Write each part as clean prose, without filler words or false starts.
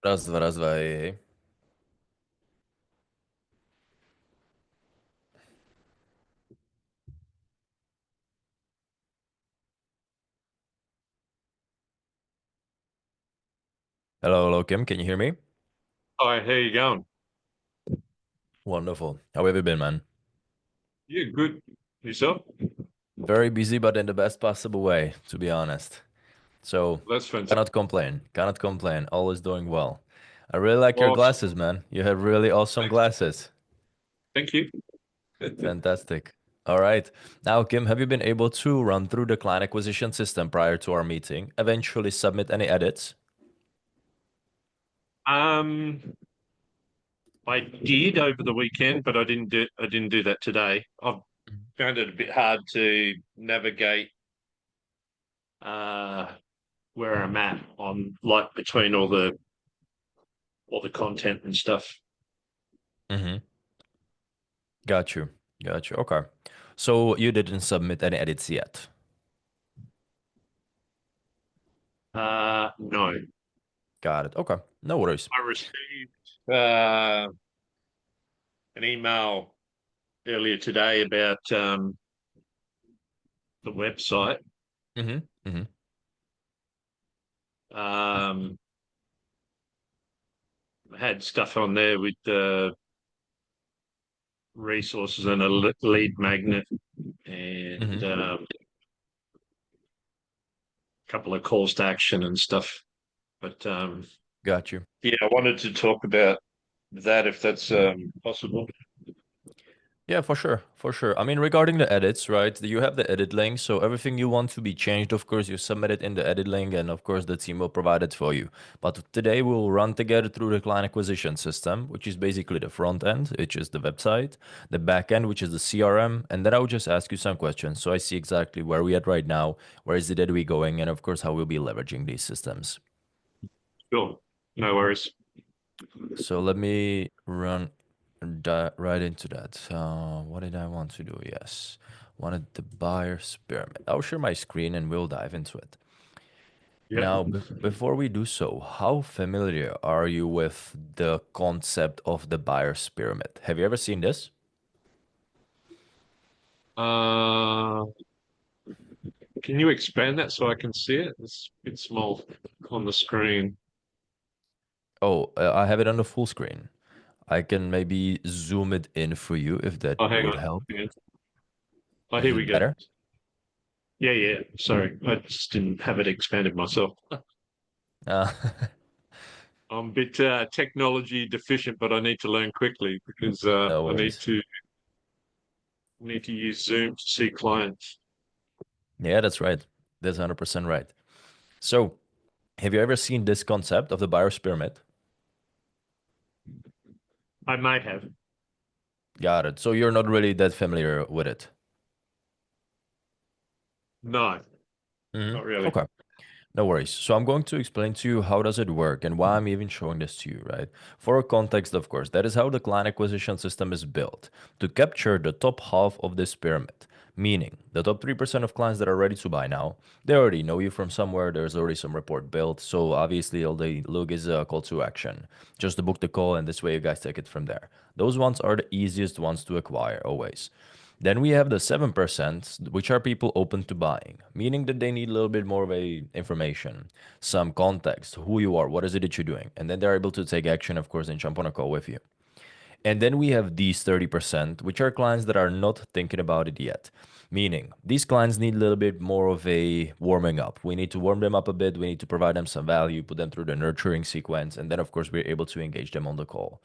Raz, dva, raz, dva, hej, hej. Hello, hello, Kim. Can you hear me? Hi, how you going? Wonderful. How have you been, man? Yeah, good. Yourself? Very busy, but in the best possible way, to be honest. So, That's fantastic. cannot complain. Cannot complain. Always doing well. I really like your Awesome. glasses, man. You have really awesome Thanks. glasses. Thank you. Fantastic. All right. Now, Kim, have you been able to run through the client acquisition system prior to our meeting? Eventually submit any edits? Um, I did over the weekend, but I didn't do that today. I've found it a bit hard to navigate uh where I'm at on like between all the content and stuff. Mm-hmm. Got you. Got you. Okay. So you didn't submit any edits yet. No. Got it. Okay. No worries. I received an email earlier today about the website. Mm-hmm. Mm-hmm. Um had stuff on there with resources and a lead magnet and Mm-hmm. a couple of calls to action and stuff. But Got you. yeah, I wanted to talk about that if that's possible. Yeah, for sure. For sure. I mean, regarding the edits, right? You have the edit link. So everything you want to be changed, of course, you submit it in the edit link, and of course, the team will provide it for you. But today we'll run together through the client acquisition system, which is basically the front end, which is the website, the back end, which is the CRM. And then I will just ask you some questions. So I see exactly where we at right now, where is it that we going, and of course, how we'll be leveraging these systems. Sure, no worries. So let me run right into that. What did I want to do? Yes, wanted the buyer's pyramid. I'll share my screen and we'll dive into it. Yeah. Now, before we do so, how familiar are you with the concept of the buyer's pyramid? Have you ever seen this? Uh, can you expand that so I can see it? It's a bit small on the screen. Oh, I have it on the full screen. I can maybe zoom it in for you if that Oh, hang would on. help. Hang on. Oh, Is here we it go. better? Yeah, yeah. Sorry, I just didn't have it expanded myself. Uh, I'm a bit technology deficient, but I need to learn quickly because no I need worries. to need to use Zoom to see clients. Yeah, that's right. That's 100% right. So, have you ever seen this concept of the buyer's pyramid? I may have. Got it. So you're not really that familiar with it. No, not really. Okay. No worries. So I'm going to explain to you how does it work and why I'm even showing this to you, right? For a context, of course, that is how the client acquisition system is built to capture the top half of this pyramid. Meaning, the top 3% of clients that are ready to buy now, they already know you from somewhere. There's already some report built. So obviously, all they look is a call to action. Just to book the call, and this way you guys take it from there. Those ones are the easiest ones to acquire, always. Then we have the 7%, which are people open to buying, meaning that they need a little bit more of a information, some context, who you are, what is it that you're doing, and then they're able to take action, of course, and jump on a call with you. And then we have these 30%, which are clients that are not thinking about it yet. Meaning, these clients need a little bit more of a warming up. We need to warm them up a bit. We need to provide them some value, put them through the nurturing sequence, and then, of course, we're able to engage them on the call.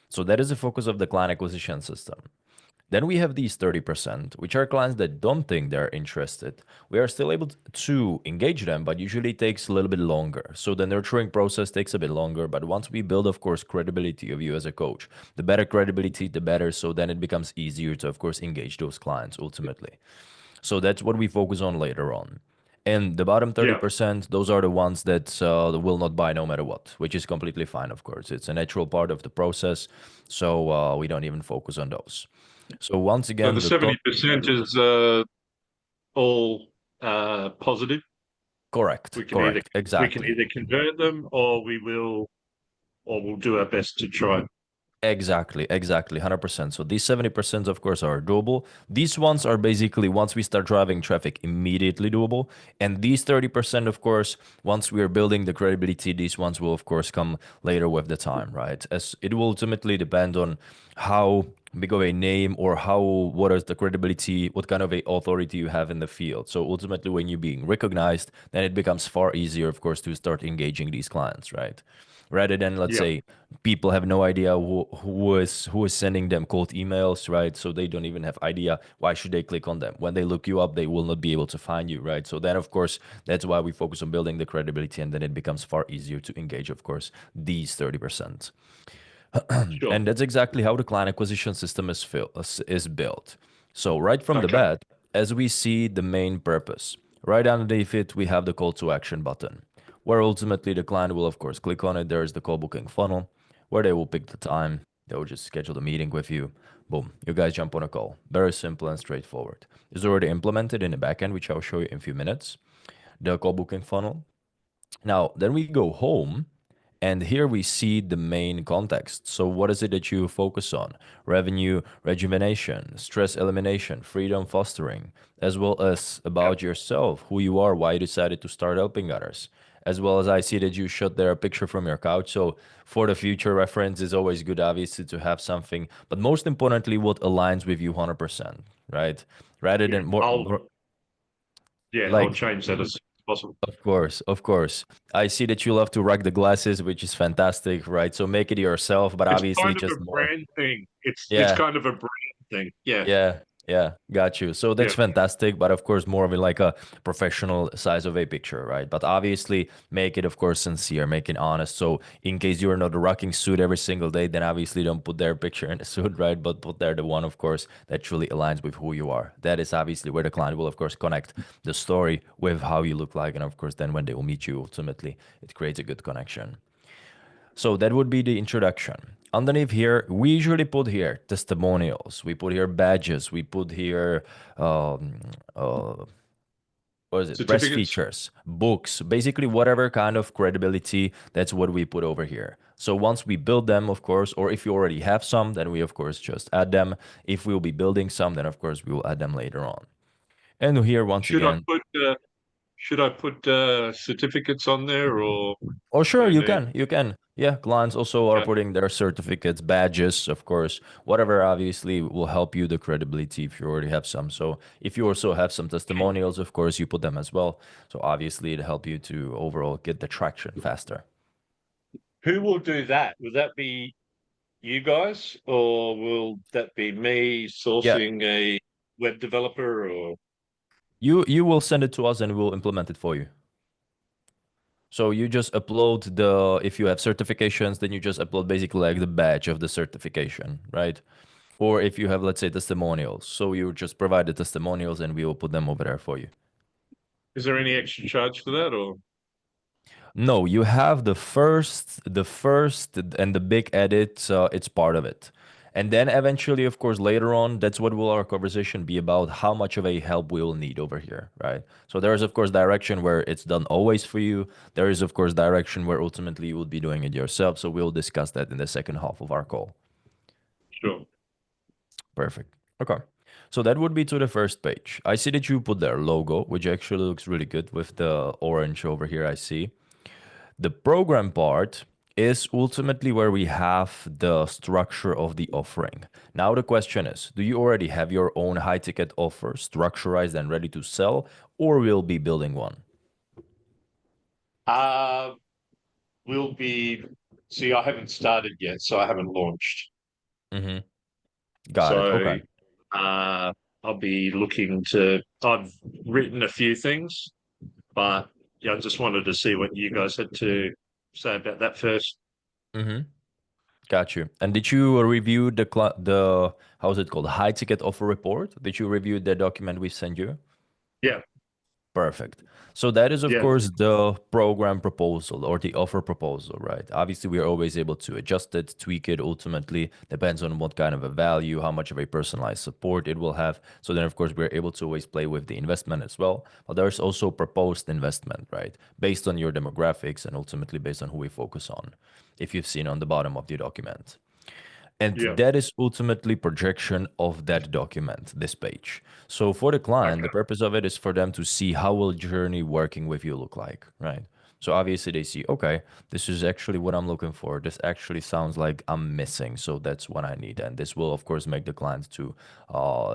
So that is the focus of the client acquisition system. Then we have these 30%, which are clients that don't think they're interested. We are still able to engage them, but usually it takes a little bit longer. So the nurturing process takes a bit longer. But once we build, of course, credibility of you as a coach, the better credibility, the better. So then it becomes easier to, of course, engage those clients ultimately. So that's what we focus on later on. And the bottom Yeah. 30%, those are the ones that will not buy no matter what, which is completely fine, of course. It's a natural part of the process. So we don't even focus on those. So once So the again, the top 70% is all positive. correct, We can either correct, we can exactly. either convert them or we will or we'll do our best to try. Exactly, exactly, 100%. So these 70% of course are doable. These ones are basically once we start driving traffic, immediately doable. And these 30% of course, once we're building the credibility, these ones will of course come later with the time, right? As it will ultimately depend on how big of a name or how what is the credibility, what kind of a authority you have in the field. So ultimately when you're being recognized, then it becomes far easier of course to start engaging these clients, right? Rather than let's Yeah, say people have no idea who is sending them cold emails, right? So they don't even have idea why should they click on them. When they look you up, they will not be able to find you, right? So then of course that's why we focus on building the credibility, and then it becomes far easier to engage of course these 30%. sure. And that's exactly how the client acquisition system is built. So right from the Okay, bat, as we see the main purpose, right underneath it, we have the call to action button, where ultimately the client will, of course, click on it. There is the call booking funnel, where they will pick the time. They will just schedule the meeting with you. Boom, you guys jump on a call. Very simple and straightforward. It's already implemented in the backend, which I'll show you in a few minutes. The call booking funnel. Now, then we go home, and here we see the main context. So, what is it that you focus on? Revenue rejuvenation, stress elimination, freedom fostering, as well as yeah. about yourself, who you are, why you decided to start helping others. As well as I see that you shot there a picture from your couch. So, for the future reference, it's always good, obviously, to have something. But most importantly, what aligns with you 100%, right? Rather Yeah, than more I'll like change that as possible. of course, of course. I see that you love to rock the glasses, which is fantastic, right? So make it yourself, but It's obviously kind of just a more. brand thing. It's Yeah, kind of a brand thing. Yeah, yeah, yeah. Got you. So yeah. that's fantastic, but of course more of like a professional size of a picture, right? But obviously make it, of course, sincere, make it honest. So in case you're not rocking suit every single day, then obviously don't put their picture in the suit, right? But put there the one, of course, that truly aligns with who you are. That is obviously where the client will, of course, connect the story with how you look like, and of course, then when they will meet you, ultimately, it creates a good connection. So that would be the introduction. Underneath here, we usually put here testimonials. We put here badges. We put here, um, uh, what is it? Press Certificates. features, books, basically whatever kind of credibility. That's what we put over here. So once we build them, of course, or if you already have some, then we of course just add them. If we'll be building some, then of course we will add them later on. And here once Should I again, put certificates on there or oh, sure, no you need? can. You can. Yeah, clients also are Okay. putting their certificates, badges, of course, whatever obviously will help you the credibility if you already have some. So if you also have some testimonials, of course, you put them as well. So obviously it help you to overall get the traction faster. Who will do that? Will that be you guys, or will that be me Yeah, sourcing a web developer? Or you will send it to us and we'll implement it for you. So you just upload the, if you have certifications, then you just upload basically like the badge of the certification, right? Or if you have, let's say, testimonials. So you just provide the testimonials and we will put them over there for you. is there any extra charge for that? Or No, you have the first and the big edit. It's part of it. And then eventually, of course, later on, that's what will our conversation be about, how much of a help we will need over here, right? So there is, of course, direction where it's done always for you. There is, of course, direction where ultimately you will be doing it yourself. So we'll discuss that in the second half of our call. sure. Perfect. Okay. So that would be to the first page. I see that you put their logo, which actually looks really good with the orange over here, I see. The program part is ultimately where we have the structure of the offering. Now the question is, do you already have your own high ticket offer structured and ready to sell, or will be building one? Uh, we'll be. See, I haven't started yet, so I haven't launched. Mm-hmm. Got it. So Okay. uh, I'll be looking to. I've written a few things, but yeah, I just wanted to see what you guys had to say about that first. Mm-hmm. Got you. And did you review the how's it called? High ticket offer report? Did you review the document we sent you? Yeah, Perfect. So that is, of Yeah, course, the program proposal or the offer proposal, right? Obviously, we are always able to adjust it, tweak it, ultimately, depends on what kind of a value, how much of a personalized support it will have. So then, of course, we're able to always play with the investment as well. But there's also proposed investment, right? Based on your demographics and ultimately based on who we focus on, if you've seen on the bottom of the document. And yeah. that is ultimately projection of that document, this page. So for the client, the Okay. purpose of it is for them to see how will journey working with you look like, right? So obviously they see, okay, this is actually what I'm looking for. This actually sounds like I'm missing. So that's what I need. And this will, of course, make the client to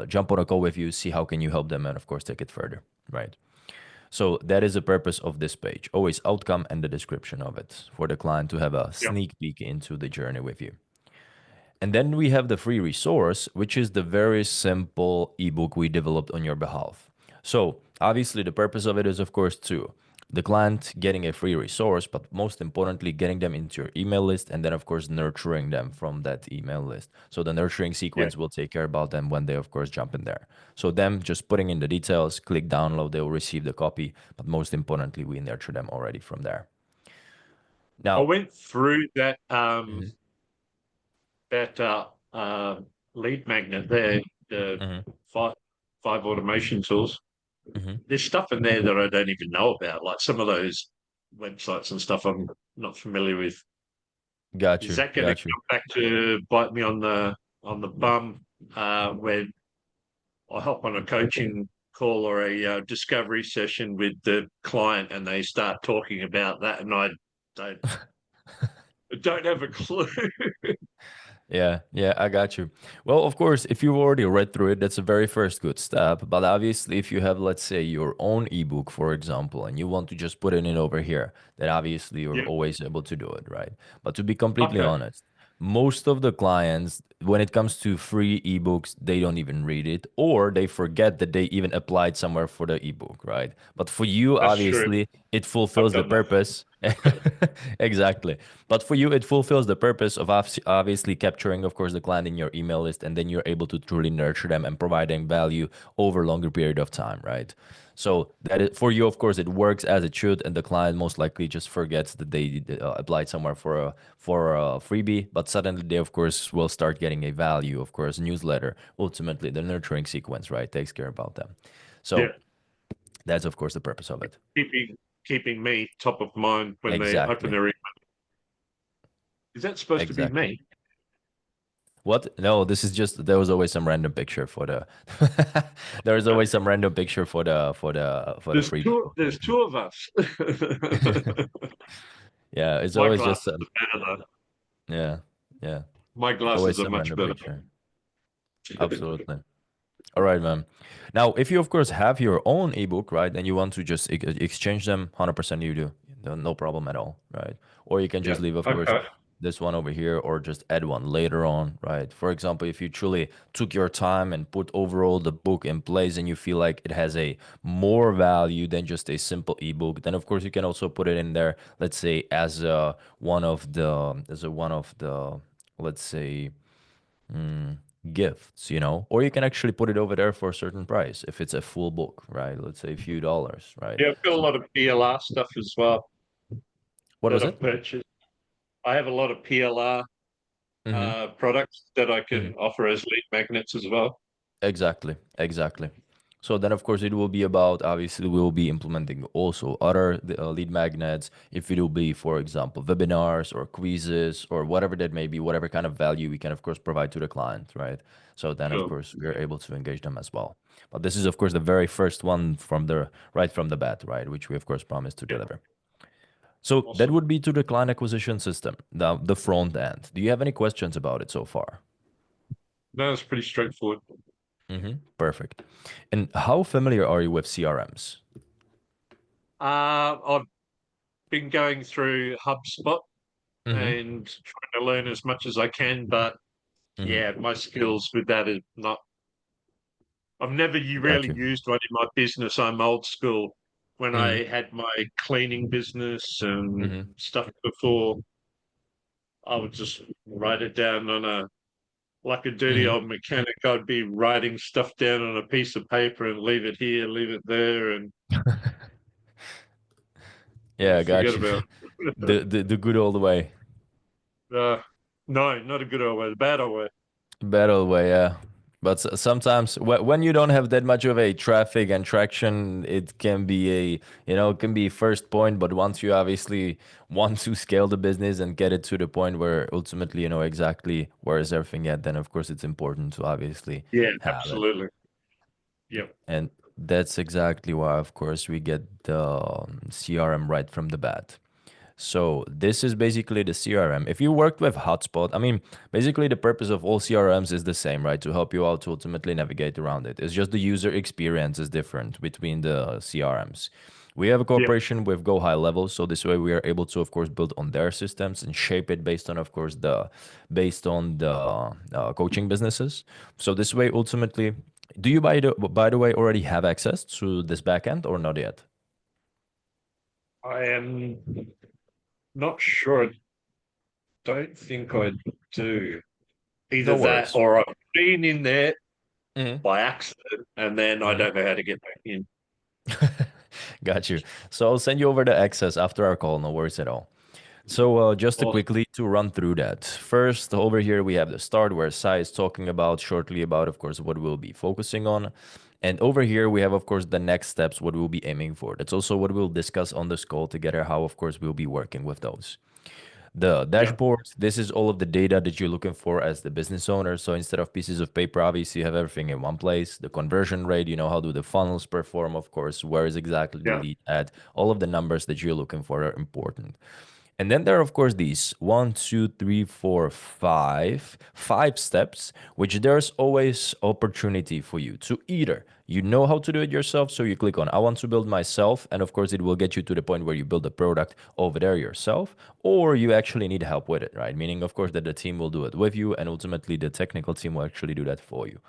jump on a call with you, see how can you help them, and of course, take it further, right? So that is the purpose of this page. Always outcome and the description of it for the client to have a Yeah. sneak peek into the journey with you. And then we have the free resource, which is the very simple ebook we developed on your behalf. So, obviously, the purpose of it is, of course, to the client getting a free resource, but most importantly, getting them into your email list and then, of course, nurturing them from that email list. So, the nurturing Yeah. sequence will take care about them when they, of course, jump in there. So, them just putting in the details, click download, they will receive the copy, but most importantly, we nurture them already from there. I Now, went through that mhm, that lead magnet there, the mhm, five automation tools. mhm. There's stuff in there that I don't even know about, like some of those websites and stuff I'm not familiar with. Got Is you, that going to got you. come back to bite me on the bum when I hop on a coaching call or a discovery session with the client and they start talking about that and don't I don't have a clue. Yeah, yeah, I got you. Well, of course, if you've already read through it, that's a very first good step. But obviously, if you have, let's say, your own ebook, for example, and you want to just put it in over here, then obviously you're Yeah. always able to do it, right? But to be completely Okay. honest, most of the clients, when it comes to free ebooks, they don't even read it or they forget that they even applied somewhere for the ebook, right? But for you, That's true. obviously, it I've fulfills the done that. purpose. Exactly. But for you, it fulfills the purpose of obviously capturing, of course, the client in your email list, and then you're able to truly nurture them and providing value over a longer period of time, right? So that is, for you, of course, it works as it should, and the client most likely just forgets that they applied somewhere for a freebie, but suddenly they, of course, will start getting a value, of course, newsletter. Ultimately, the nurturing sequence, right, takes care about them. Yeah. So that's, of course, the purpose of it. Keeping keeping me top of mind when they open Exactly. their email. Is that supposed to be Exactly. me? What? No, this is just there was always some random picture for the there was always some random picture for the freebie. There's two of us. Yeah, it's My always just glasses are better though. yeah, yeah. My Always glasses are some much random better. picture. Absolutely. All right, man. Now, if you of course have your own ebook, right, and you want to just exchange them, 100% you do. No problem at all, right? Or you can Yeah. just leave, of course, Okay. this one over here, or just add one later on, right? For example, if you truly took your time and put overall the book in place, and you feel like it has a more value than just a simple ebook, then of course you can also put it in there. Let's say as one of the, let's say gifts, or you can actually put it over there for a certain price if it's a full book, right? Let's say a few dollars, right? Yeah, I've got a So lot of PLR stuff as well what that was I've it? purchased. I have a lot of PLR Mm-hmm. products that I Mm-hmm. can offer as lead magnets as well. Exactly, exactly. So then, of course, it will be about obviously we'll be implementing also other lead magnets. If it will be, for example, webinars or quizzes or whatever that may be, whatever kind of value we can, of course, provide to the client, right? So then, of Sure. course, we are able to engage them as well. But this is, of course, the very first one from the right from the bat, right? Which we, of course, promised to Yeah. deliver. So that Awesome. would be to the client acquisition system, the front end. Do you have any questions about it so far? No, it's pretty straightforward. Perfect. And how familiar are you with CRMs? I've been going through HubSpot Mm-hmm. and trying to learn as much as I can, but Mm-hmm. yeah, my skills with that is not. I've never Got really you. used one in my business. I'm old school. When Mm-hmm. I had my cleaning business and Mm-hmm. stuff before, I would just write it down on a like a dirty Hmm. old mechanic, I'd be writing stuff down on a piece of paper and leave it here, leave it there, and Yeah, forget got you. about The good old way. it. No, not a good old way, the bad old way. Better way, yeah. But sometimes when you don't have that much of a traffic and traction, it can be it can be first point, but once you obviously want to scale the business and get it to the point where ultimately you know exactly where is everything at, then of course it's important to obviously Yeah, have it. absolutely. Yep. And that's exactly why, of course, we get the CRM right from the bat. So this is basically the CRM. If you worked with Hotspot, I mean, basically the purpose of all CRMs is the same, right? To help you out to ultimately navigate around it. It's just the user experience is different between the CRMs. We have a Yep. cooperation with Go High Level, so this way we are able to, of course, build on their systems and shape it based on, of course, the coaching businesses. So this way, ultimately, do you by the way already have access to this backend or not yet? I am not sure. I don't think I do. Either No that worries. or I've been in there Mhm. by accident and then I don't know how to get back in. Got you. So I'll send you over the access after our call. No worries at all. So just to Awesome. quickly to run through that. First, over here we have the start where Sai is talking about shortly about, of course, what we'll be focusing on. And over here we have, of course, the next steps, what we'll be aiming for. That's also what we'll discuss on this call together, how, of course, we'll be working with those. The Yeah. dashboard, this is all of the data that you're looking for as the business owner. So instead of pieces of paper, obviously you have everything in one place. The conversion rate, you know, how do the funnels perform, of course, where is exactly the Yeah. lead at. All of the numbers that you're looking for are important. And then there are, of course, these one, two, three, four, five steps, which there's always opportunity for you to either you know how to do it yourself, so you click on I want to build myself, and of course, it will get you to the point where you build a product over there yourself, or you actually need help with it, right? Meaning, of course, that the team will do it with you, and ultimately, the technical team will actually do that for you.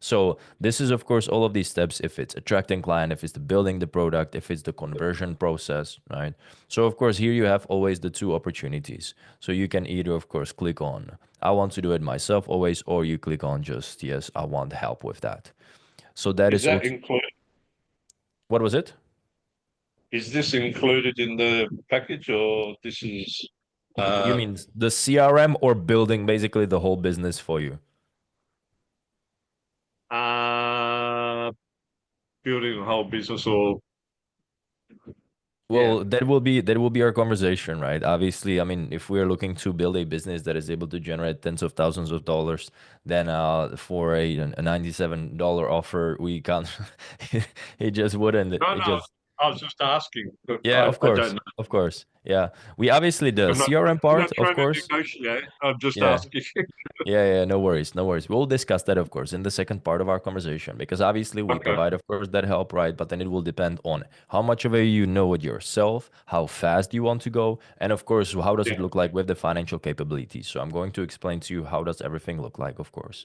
So this is, of course, all of these steps. If it's attracting client, if it's the building the product, if it's the conversion process, right? So of course, here you have always the two opportunities. So you can either, of course, click on I want to do it myself always, or you click on just yes, I want help with that. So that Is is that included? what was it? Is this included in the package or this is You uh mean the CRM or building basically the whole business for you? uh building a whole business or yeah. Well, that will be our conversation, right? Obviously, I mean, if we're looking to build a business that is able to generate tens of thousands of dollars, then for a $97 offer, we can't. It just wouldn't. No, It no, just I was just asking, but yeah, of I don't course, know. of course, yeah. We obviously the CRM I'm not part, of trying to course. negotiate. I'm just Yeah, asking. yeah, yeah, no worries, no worries. We'll discuss that, of course, in the second part of our conversation because obviously we Okay. provide, of course, that help, right? But then it will depend on how much of it you know it yourself, how fast you want to go, and of course, how does it Yeah. look like with the financial capabilities. So I'm going to explain to you how does everything look like, of course.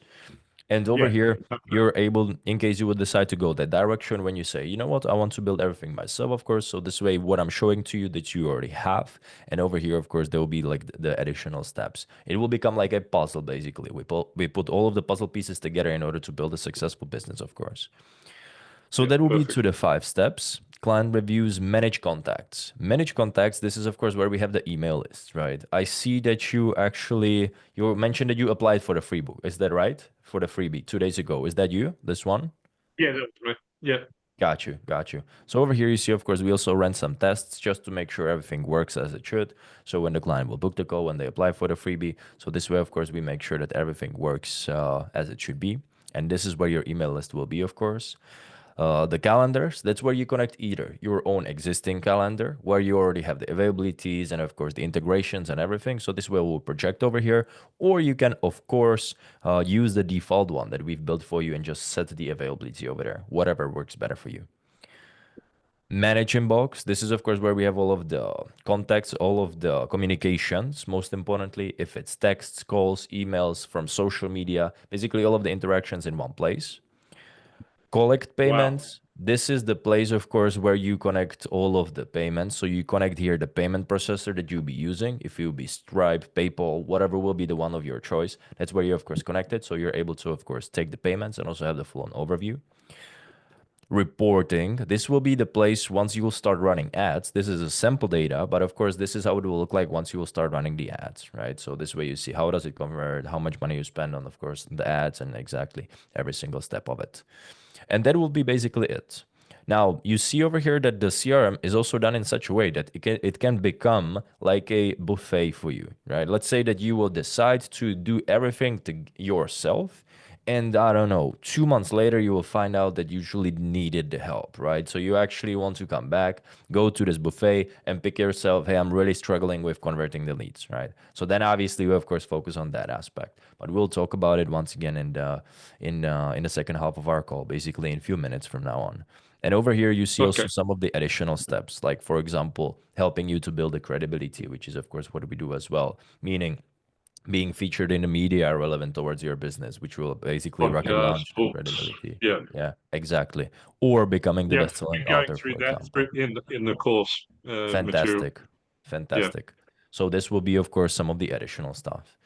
And over Yeah. here, you're able, in case you would decide to go that direction, when you say, you know what, I want to build everything myself, of course. So this way, what I'm showing to you that you already have. And over here, of course, there will be like the additional steps. It will become like a puzzle, basically. We put all of the puzzle pieces together in order to build a successful business, of course. So Yeah. that will be Perfect. to the five steps. Client reviews, manage contacts. Manage contacts, this is of course where we have the email list, right? I see that you mentioned that you applied for the free book. Is that right? For the freebie 2 days ago. Is that you? This one? Yeah, that's right. Yeah. Got you, got you. So over here you see, of course, we also ran some tests just to make sure everything works as it should. So when the client will book the call, when they apply for the freebie. So this way, of course, we make sure that everything works as it should be. And this is where your email list will be, of course. The calendars, that's where you connect either your own existing calendar, where you already have the availabilities and, of course, the integrations and everything. So this way will project over here. Or you can, of course, use the default one that we've built for you and just set the availability over there, whatever works better for you. Manage inbox. This is, of course, where we have all of the contacts, all of the communications, most importantly, if it's texts, calls, emails from social media, basically all of the interactions in one place. Collect Wow. payments. This is the place, of course, where you connect all of the payments. So you connect here the payment processor that you'll be using. If you'll be Stripe, PayPal, whatever will be the one of your choice, that's where you, of course, connect it. So you're able to, of course, take the payments and also have the full-on overview. Reporting, this will be the place once you will start running ads. This is a sample data, but of course, this is how it will look like once you will start running the ads, right? So this way you see how does it convert, how much money you spend on, of course, the ads and exactly every single step of it. And that will be basically it. Now, you see over here that the CRM is also done in such a way that it can become like a buffet for you, right? Let's say that you will decide to do everything to yourself. And I don't know, 2 months later, you will find out that you usually needed the help, right? So you actually want to come back, go to this buffet and pick yourself, hey, I'm really struggling with converting the leads, right? So then obviously we of course focus on that aspect. But we'll talk about it once again in the second half of our call, basically in a few minutes from now on. And over here, you see Okay. also some of the additional steps, like for example, helping you to build the credibility, which is of course what we do as well, meaning being featured in the media relevant towards your business, which will basically rocket Podcasts, launch the books. credibility. Yeah. Yeah, exactly. Or becoming the Yeah. best-selling We're going author, through for that example. in the course material. Fantastic. Yeah. Fantastic. So this will be, of course, some of the additional stuff.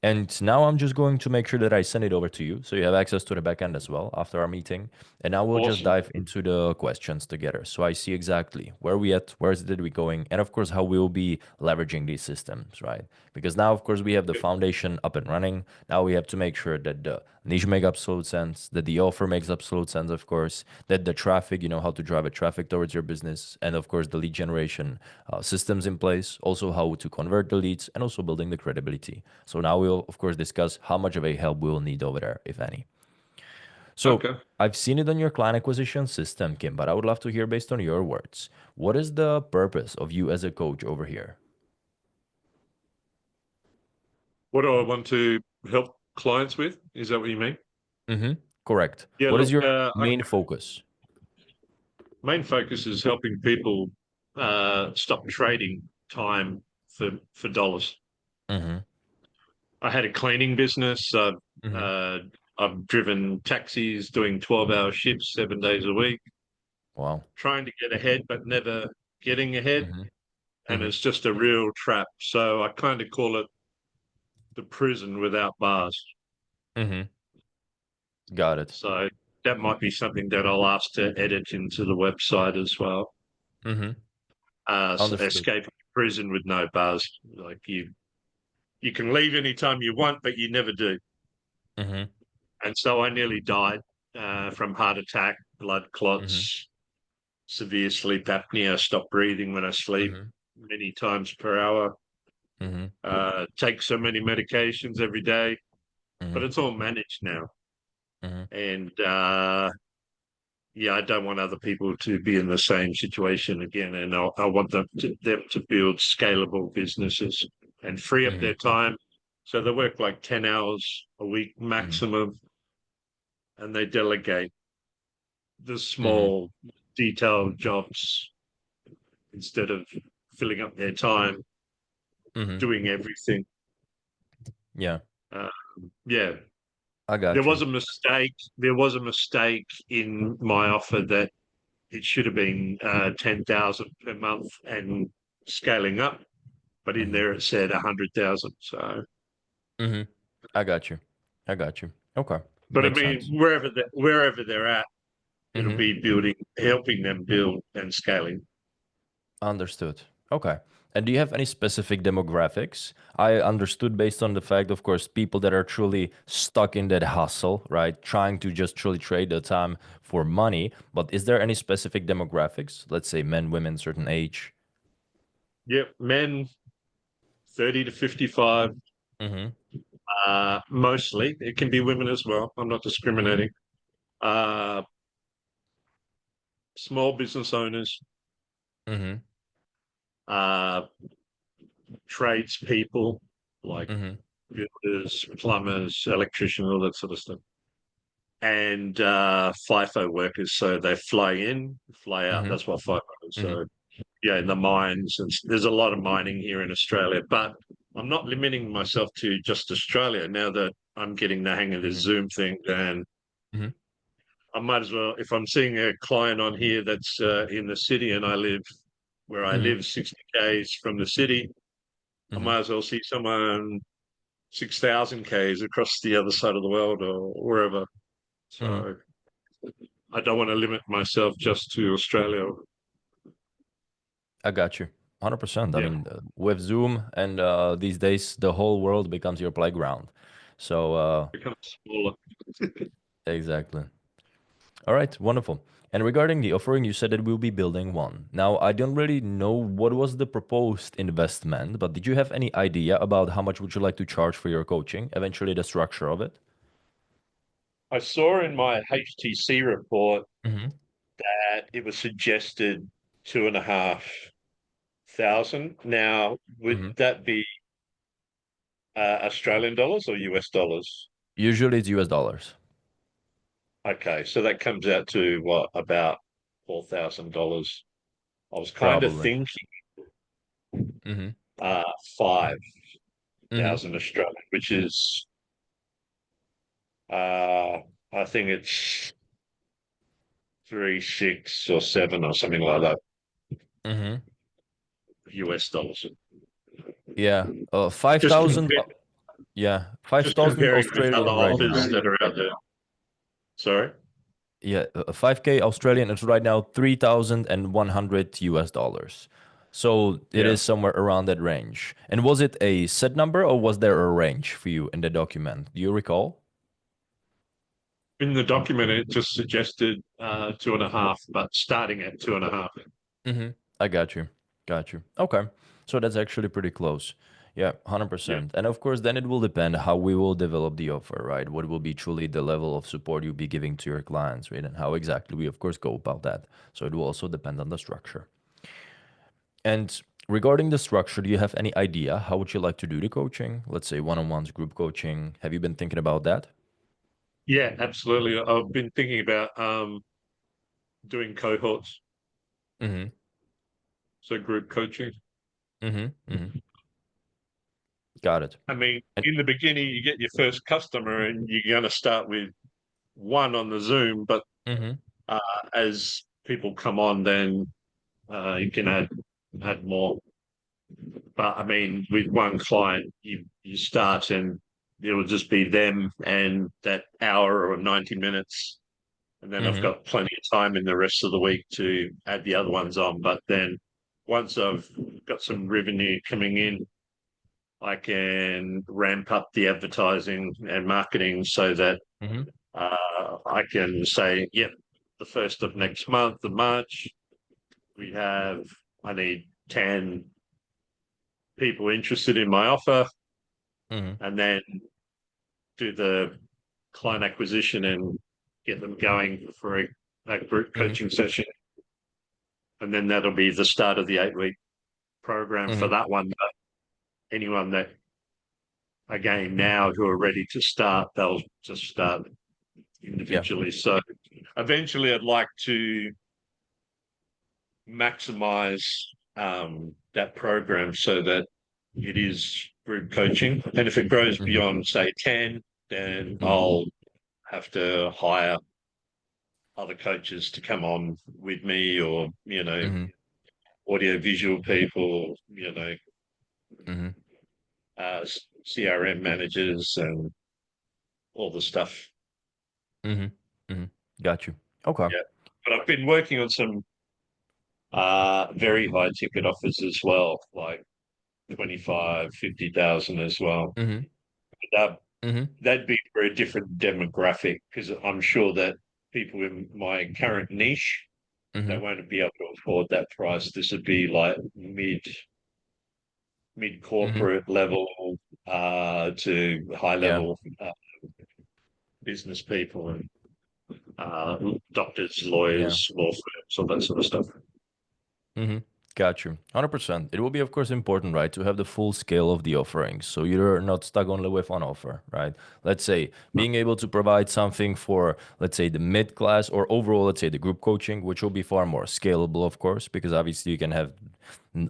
And now I'm just going to make sure that I send it over to you so you have access to the backend as well after our meeting. And now we'll just Awesome. dive into the questions together. So I see exactly where we at, where is it we going, and of course how we'll be leveraging these systems, right? Because now of course we have the Yeah. foundation up and running. Now we have to make sure that the niche makes absolute sense, that the offer makes absolute sense, of course, that the traffic, you know how to drive a traffic towards your business, and of course the lead generation systems in place, also how to convert the leads, and also building the credibility. So now we'll of course discuss how much of a help we will need over there, if any. So Okay. I've seen it on your client acquisition system, Kim, but I would love to hear based on your words. What is the purpose of you as a coach over here? What do I want to help clients with? Is that what you mean? Mm-hmm. Correct. Yeah. What is Look, your main focus? main focus is helping people stop trading time for dollars. Mm-hmm. I had a cleaning business. Mm-hmm. Uh, I've driven taxis, doing 12-hour shifts 7 days a week, Wow. trying to get ahead, but never getting ahead. Mm-hmm. And Mm-hmm. it's just a real trap. So I kind of call it the prison without bars. Mm-hmm. Got it. So that might be something that I'll ask to edit into the website as well. Mm-hmm. Understood. Escaping prison with no bars. Like you can leave anytime you want, but you never do. Mm-hmm. And so I nearly died from heart attack, blood Mm-hmm. clots, severe sleep apnea, stop breathing when I sleep Mm-hmm. many times per hour, Mm-hmm. take so many medications every day, but Mm-hmm. it's all managed now. Mm-hmm. And yeah, I don't want other people to be in the same situation again. And I want them to build scalable businesses and free up Mm-hmm. their time. So they work like 10 hours a week Mm-hmm. maximum, and they delegate the Mm-hmm. small, detailed jobs instead of filling up their time Mm-hmm. doing everything. Yeah, Uh, yeah, I there got was you. a mistake. There was a mistake in my offer that it should have been 10,000 per month and scaling up, but in Mm-hmm. there it said 100,000. So, Mm-hmm. I got you. I got you. Okay. but I Makes mean, sense. wherever they're at, it'll Mm-hmm. be building, helping them build and scaling. Understood. Okay. And do you have any specific demographics? I understood based on the fact, of course, people that are truly stuck in that hustle, right? Trying to just truly trade the time for money. But is there any specific demographics? Let's say men, women, certain age. Yep, men 30 to 55, Mm-hmm. mostly. It can be women as well. I'm not Mm-hmm. discriminating. Uh, Small business owners, Mm-hmm. uh, tradespeople like Mm-hmm. builders, plumbers, electricians, all that sort of stuff. And FIFO workers, so they fly in, fly out. Mm-hmm. That's what FIFO is. Mm-hmm. So yeah, in the mines, and there's a lot of mining here in Australia. But I'm not limiting myself to just Australia now that I'm getting the hang of this Mm-hmm. Zoom thing. And I might as well, if I'm seeing a client on here that's in the city and I live where I Mm-hmm. live 60 Ks from the city, I Mm-hmm. might as well see someone 6,000 Ks across the other side of the world or wherever. Mm-hmm. So I don't want to limit myself just to Australia. I got you. 100%. I Yeah, mean, with Zoom and these days, the whole world becomes your playground. So, become smaller. exactly. All right, wonderful. And regarding the offering, you said that we'll be building one. Now, I don't really know what was the proposed investment, but did you have any idea about how much would you like to charge for your coaching? Eventually, the structure of it? I saw in my HTC report Mm-hmm. that it was suggested 2,500. Now, would Mm-hmm. that be Australian dollars or US dollars? Usually it's US dollars, Okay, so that comes out to what, about $4,000. I was kind of probably. thinking Mm-hmm. 5,000 Australian, which is I think it's 3, 6, or 7 or something like that Mm-hmm. US dollars. Yeah, Just 5,000. compare, Yeah, just 5,000 comparing with other Australian right offers now. that are out there. Sorry. Yeah, 5K Australian is right now 3,100 US dollars. So it Yeah. is somewhere around that range. And was it a set number or was there a range for you in the document? Do you recall? In the document, it just suggested 2.5, but starting at 2.5. Mm-hmm. I got you. Got you. Okay. So that's actually pretty close. Yeah, Yeah. 100%. And of course, then it will depend how we will develop the offer, right? What will be truly the level of support you'll be giving to your clients, right? And how exactly we, of course, go about that. So it will also depend on the structure. And regarding the structure, do you have any idea how would you like to do the coaching? Let's say one-on-ones, group coaching. Have you been thinking about that? Yeah, absolutely. I've been thinking about doing cohorts, Mm-hmm. so group coaching. Mm-hmm. Mm-hmm. Got it. I mean, And in the beginning, you get your first customer and you're going to start with one on the Zoom, but mm-hmm. uh, as people come on, then you can add more. But I mean, with one client, you start and it will just be them and that hour or 90 minutes. And then I've Mm-hmm. got plenty of time in the rest of the week to add the other ones on. But then once I've got some revenue coming in, I can ramp up the advertising and marketing so that Mm-hmm. I can say, yep, the first of next month, of March, I need 10 people interested in my offer, Mm-hmm. and then do the client acquisition and get them going for a group Mm-hmm. coaching session. And then that'll be the start of the 8 week program for Mm-hmm. that one. But anyone that, again, now who are ready to start, they'll just start Yeah. individually. So eventually, I'd like to maximize that program so that it is group coaching. And if it grows Mm-hmm. beyond, say, 10, then Mm-hmm. I'll have to hire other coaches to come on with me or, Mm-hmm. audio visual people, Mm-hmm. uh, CRM managers and all the stuff. Mm-hmm. Mm-hmm. Got you. Okay. Yeah. But I've been working on some very high ticket offers as well, like 25, 50,000 as well. Mm-hmm. Uh, Mm-hmm. that'd be for a different demographic because I'm sure that people in my current niche, they Mm-hmm. won't be able to afford that price. This would be like mid Mm-hmm. corporate level to high Yeah. level business people and doctors, Yeah. lawyers, law firms, all that sort of stuff. Mm-hmm. Got you. 100%. It will be, of course, important, right, to have the full scale of the offerings. So you're not stuck only with one offer, right? Let's say being able to provide something for, let's say, the mid class or overall, let's say, the group coaching, which will be far more scalable, of course, because obviously you can have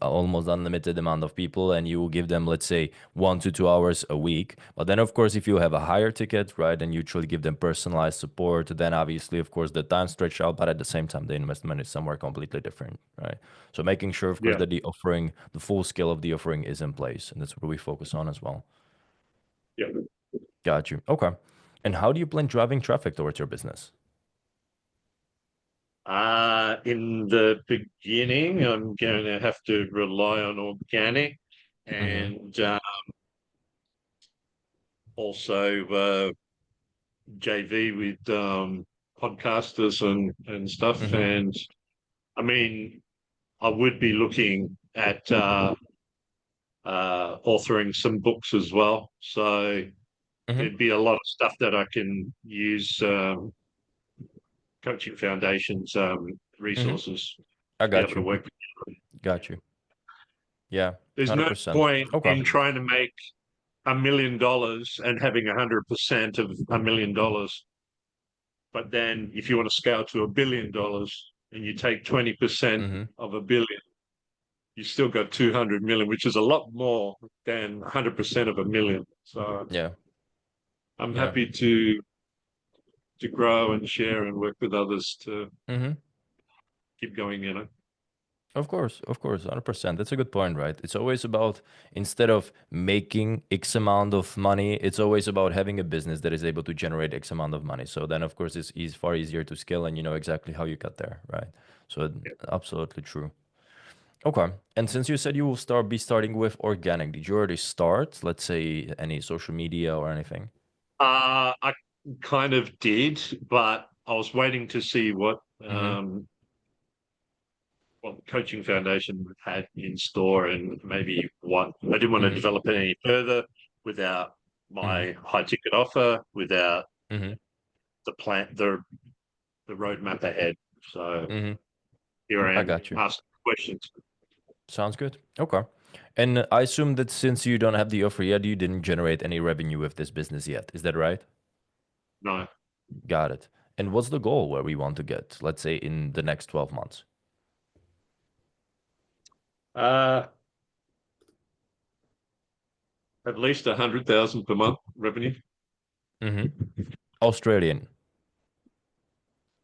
almost unlimited amount of people, and you will give them, let's say, 1 to 2 hours a week. But then, of course, if you have a higher ticket, right, and you truly give them personalized support, then obviously, of course, the time stretch out, but at the same time, the investment is somewhere completely different, right? So making sure, of course, Yeah, that the offering, the full scale of the offering is in place, and that's what we focus on as well. yeah. Got you. Okay. And how do you plan driving traffic towards your business? In the beginning, I'm going to have to rely on organic Mm-hmm. and also JV with podcasters and stuff. Mm-hmm. And I mean, I would be looking at authoring some books as well. So Mm-hmm. there'd be a lot of stuff that I can use Coaching Foundation's Mm-hmm. resources I to be able got to you. work with. Got you. Yeah, There's no 100%. point Okay. in trying to make $1 million and having 100% of $1 million. But then if you want to scale to $1 billion and you take 20% Mm-hmm. of a billion, you still got 200 million, which is a lot more than 100% of a million. So Yeah. I'm Yeah. happy to grow and share and work with others to Mm-hmm. keep going. Of course, 100%. That's a good point, right? It's always about, instead of making X amount of money, it's always about having a business that is able to generate X amount of money. So then, of course, it's far easier to scale, and you know exactly how you got there, right? So absolutely true. Okay. And since you said you will be starting with organic, did you already start, let's say, any social media or anything? I kind of did, but I was waiting to see Mm-hmm. what the Coaching Foundation had in store and maybe what I didn't want to Mm-hmm. develop it any further without Mm-hmm. my high ticket offer, without Mm-hmm. the plan, the roadmap ahead. So Mm-hmm. here I I am got you. asking questions. Sounds good. Okay. And I assume that since you don't have the offer yet, you didn't generate any revenue with this business yet. Is that right? No, Got it. And what's the goal where we want to get, let's say, in the next 12 months? uh, at least 100,000 per month revenue. Mm-hmm. Australian.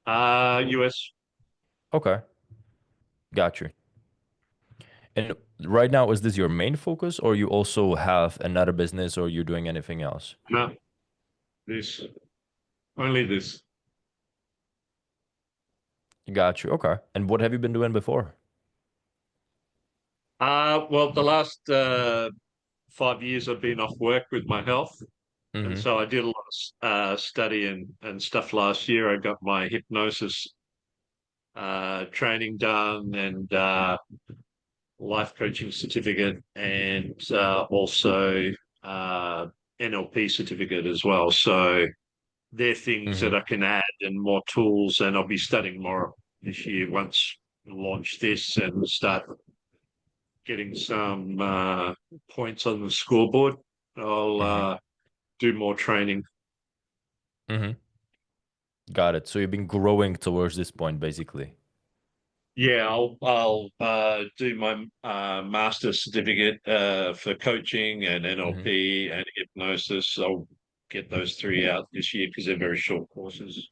US. Okay. Got you. And right now, is this your main focus, or you also have another business, or you're doing anything else? No, this only this. Got you. Okay. And what have you been doing before? Well, the last 5 years I've been off work with my health. And Mm-hmm. so I did a lot of study and stuff last year. I got my hypnosis training done and life coaching certificate and also uh, NLP certificate as well. So they're things Mm-hmm. that I can add and more tools. And I'll be studying more this year once I launch this and start getting some points on the scoreboard. I'll Mm-hmm. do more training. Mm-hmm. Got it. So you've been growing towards this point, basically. Yeah, I'll do my master's certificate for coaching and Mm-hmm. NLP and hypnosis. I'll get those three out this year because they're very short courses.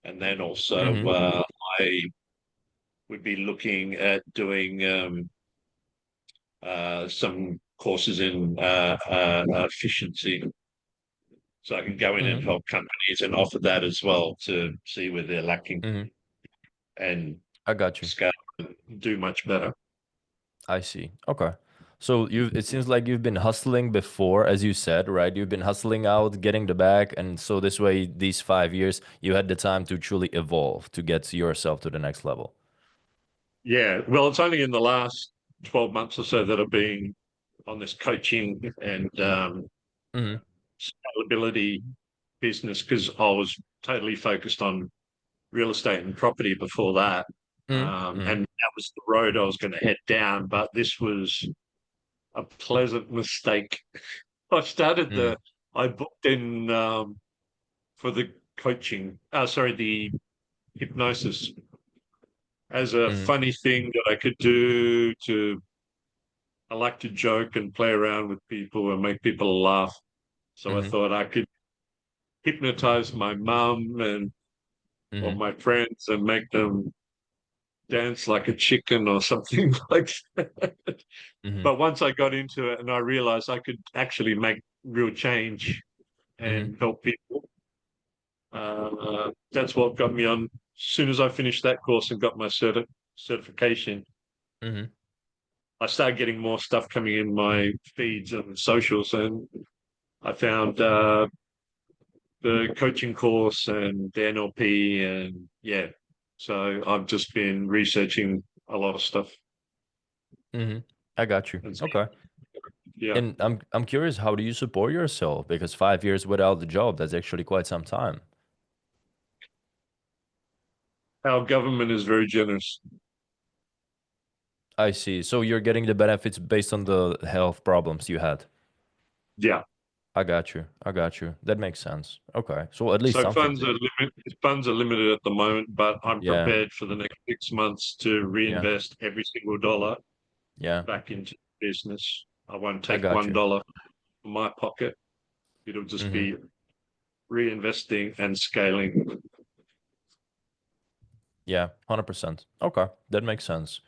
And then also Mm-hmm. I would be looking at doing some courses in efficiency. So I can go in Mm-hmm. and help companies and offer that as well to see where they're lacking Mm-hmm. and I got you. scale and do much better. I see. Okay. So it seems like you've been hustling before, as you said, right? You've been hustling out, getting the bag, and so this way, these 5 years, you had the time to truly evolve to get yourself to the next level. Yeah, well, it's only in the last 12 months or so that I've been on this coaching and Mm-hmm. scalability business because I was totally focused on real estate and property before that. Mm-hmm. And that was the road I was going to head down. But this was a pleasant mistake. I started Mm-hmm. I booked in for the coaching, sorry, the hypnosis as a Mhm. funny thing that I could do to, I like to joke and play around with people and make people laugh. So I Mhm. thought I could hypnotize my mum and or Mhm. my friends and make them dance like a chicken or something like that. Mhm. But once I got into it and I realized I could actually make real change Mhm. and help people, that's what got me on. As soon as I finished that course and got my certification, Mhm. I started getting more stuff coming in my feeds and socials, and I found the coaching course and the NLP, and yeah, so I've just been researching a lot of stuff. Mhm. I got you. And Okay. yeah, And I'm curious, how do you support yourself? Because 5 years without a job, that's actually quite some time. our government is very generous. I see. So you're getting the benefits based on the health problems you had. Yeah, I got you. I got you. That makes sense. Okay. So at least so something. funds are limited at the moment, but I'm Yeah. prepared for the next 6 months to Yeah. reinvest every single dollar Yeah. back into business. I won't I take got you. $1 from my pocket. It'll just Mhm. be reinvesting and scaling. Yeah. 100%. Okay. That makes sense.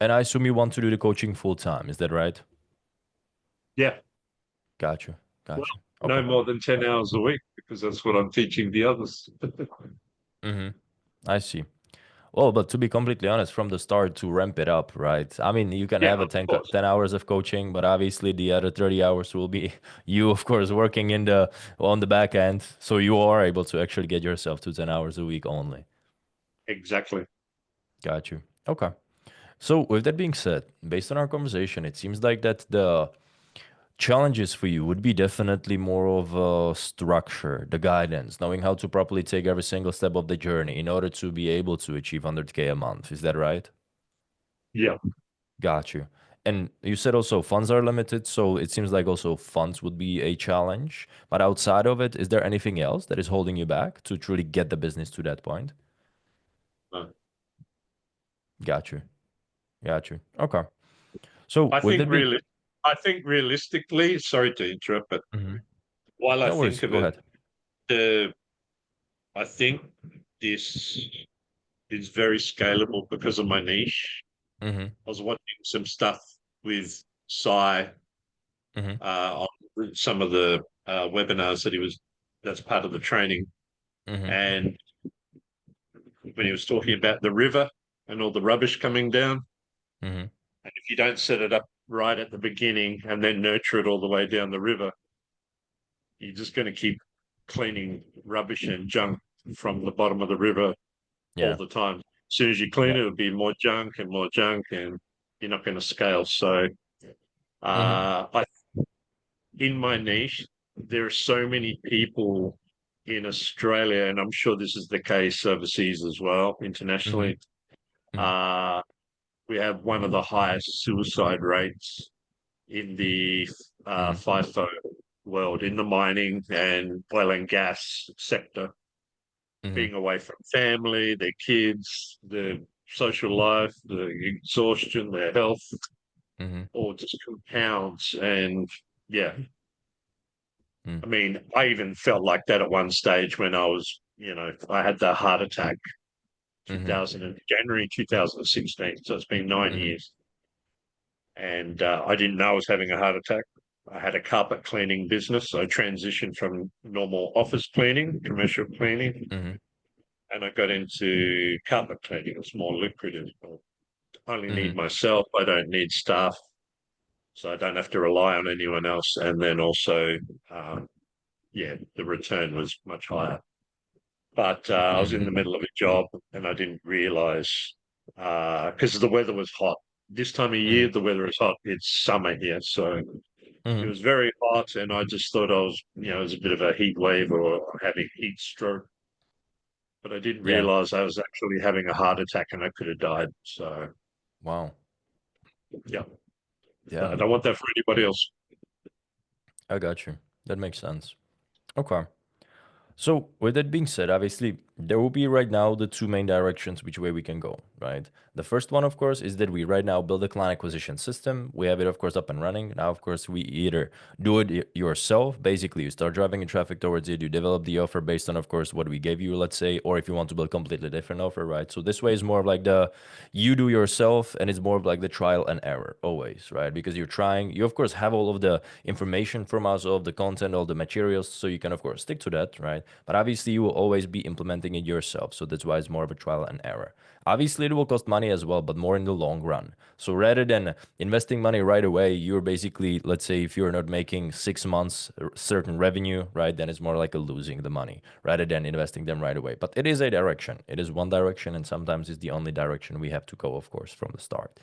And I assume you want to do the coaching full time. Is that right? Yeah, Got you. well, Got you. no Okay. more than 10 hours a week because that's what I'm teaching the others. Mhm. I see. Well, but to be completely honest, from the start to ramp it up, right? I mean, you can Yeah, have a of 10, course. 10 hours of coaching, but obviously the other 30 hours will be you, of course, working in the on the back end. So you are able to actually get yourself to 10 hours a week only. Exactly. Got you. Okay. So with that being said, based on our conversation, it seems like that the challenges for you would be definitely more of a structure, the guidance, knowing how to properly take every single step of the journey in order to be able to achieve 100K a month. Is that right? Yeah. Got you. And you said also funds are limited, so it seems like also funds would be a challenge. But outside of it, is there anything else that is holding you back to truly get the business to that point? No. Got you. Got you. Okay. So I with think that being, really, I think realistically, sorry to interrupt, but Mhm. while I No think worries. of Go it, ahead. uh, I think this is very scalable because of my niche. Mm-hmm. I was watching some stuff with Sai Mm-hmm. on some of the webinars that that's part of the training. Mm-hmm. And when he was talking about the river and all the rubbish coming down, Mm-hmm. and if you don't set it up right at the beginning and then nurture it all the way down the river, you're just going to keep cleaning rubbish and junk from the bottom of the river all Yeah. the time. As soon as you clean Yeah. it, it'll be more junk, and you're not going to scale. So, Mm-hmm. I in my niche, there are so many people in Australia, and I'm sure this is the case overseas as well, Mm-hmm. internationally. Mm-hmm. Uh, we have one of the highest suicide rates in the Mm-hmm. FIFO world, in the mining and oil and gas sector, Mm-hmm. being away from family, their kids, their social life, the exhaustion, their health, Mm-hmm. all just compounds. And yeah, Mm-hmm. I mean, I even felt like that at one stage when I had the heart attack Mm-hmm. 2000 January 2016. So it's been 9 years. And I didn't know I was having a heart attack. I had a carpet cleaning business. I transitioned from normal office cleaning, commercial cleaning, Mm-hmm. and I got into carpet cleaning. It's more lucrative. I only need Mm-hmm. myself. I don't need staff, so I don't have to rely on anyone else. And then also, um, yeah, the return was much higher. But I was in Mm-hmm. the middle of a job and I didn't realize because the weather was hot. This time of year, Mm-hmm. the weather is hot. It's summer here, so it Mm-hmm. was very hot, and I just thought I was, it was a bit of a heat wave or having heat stroke. But I didn't Yeah. realize I was actually having a heart attack and I could have died. So Wow. yeah, Yeah. I don't want that for anybody else. I got you. That makes sense. Okay. So with that being said, obviously There will be right now the two main directions which way we can go, right? The first one, of course, is that we right now build a client acquisition system. We have it, of course, up and running. Now, of course, we either do it yourself. Basically, you start driving traffic towards it. You develop the offer based on, of course, what we gave you, let's say, or if you want to build a completely different offer, right? So this way is more of like the you do yourself, and it's more of like the trial and error always, right? Because you're trying, you of course have all of the information from us, all of the content, all the materials, so you can of course stick to that, right? But obviously you will always be implementing it yourself, so that's why it's more of a trial and error. Obviously it will cost money as well, but more in the long run. So rather than investing money right away, you're basically, let's say if you're not making 6 months certain revenue, right, then it's more like a losing the money rather than investing them right away. But it is a direction, it is one direction, and sometimes it's the only direction we have to go, of course, from the start.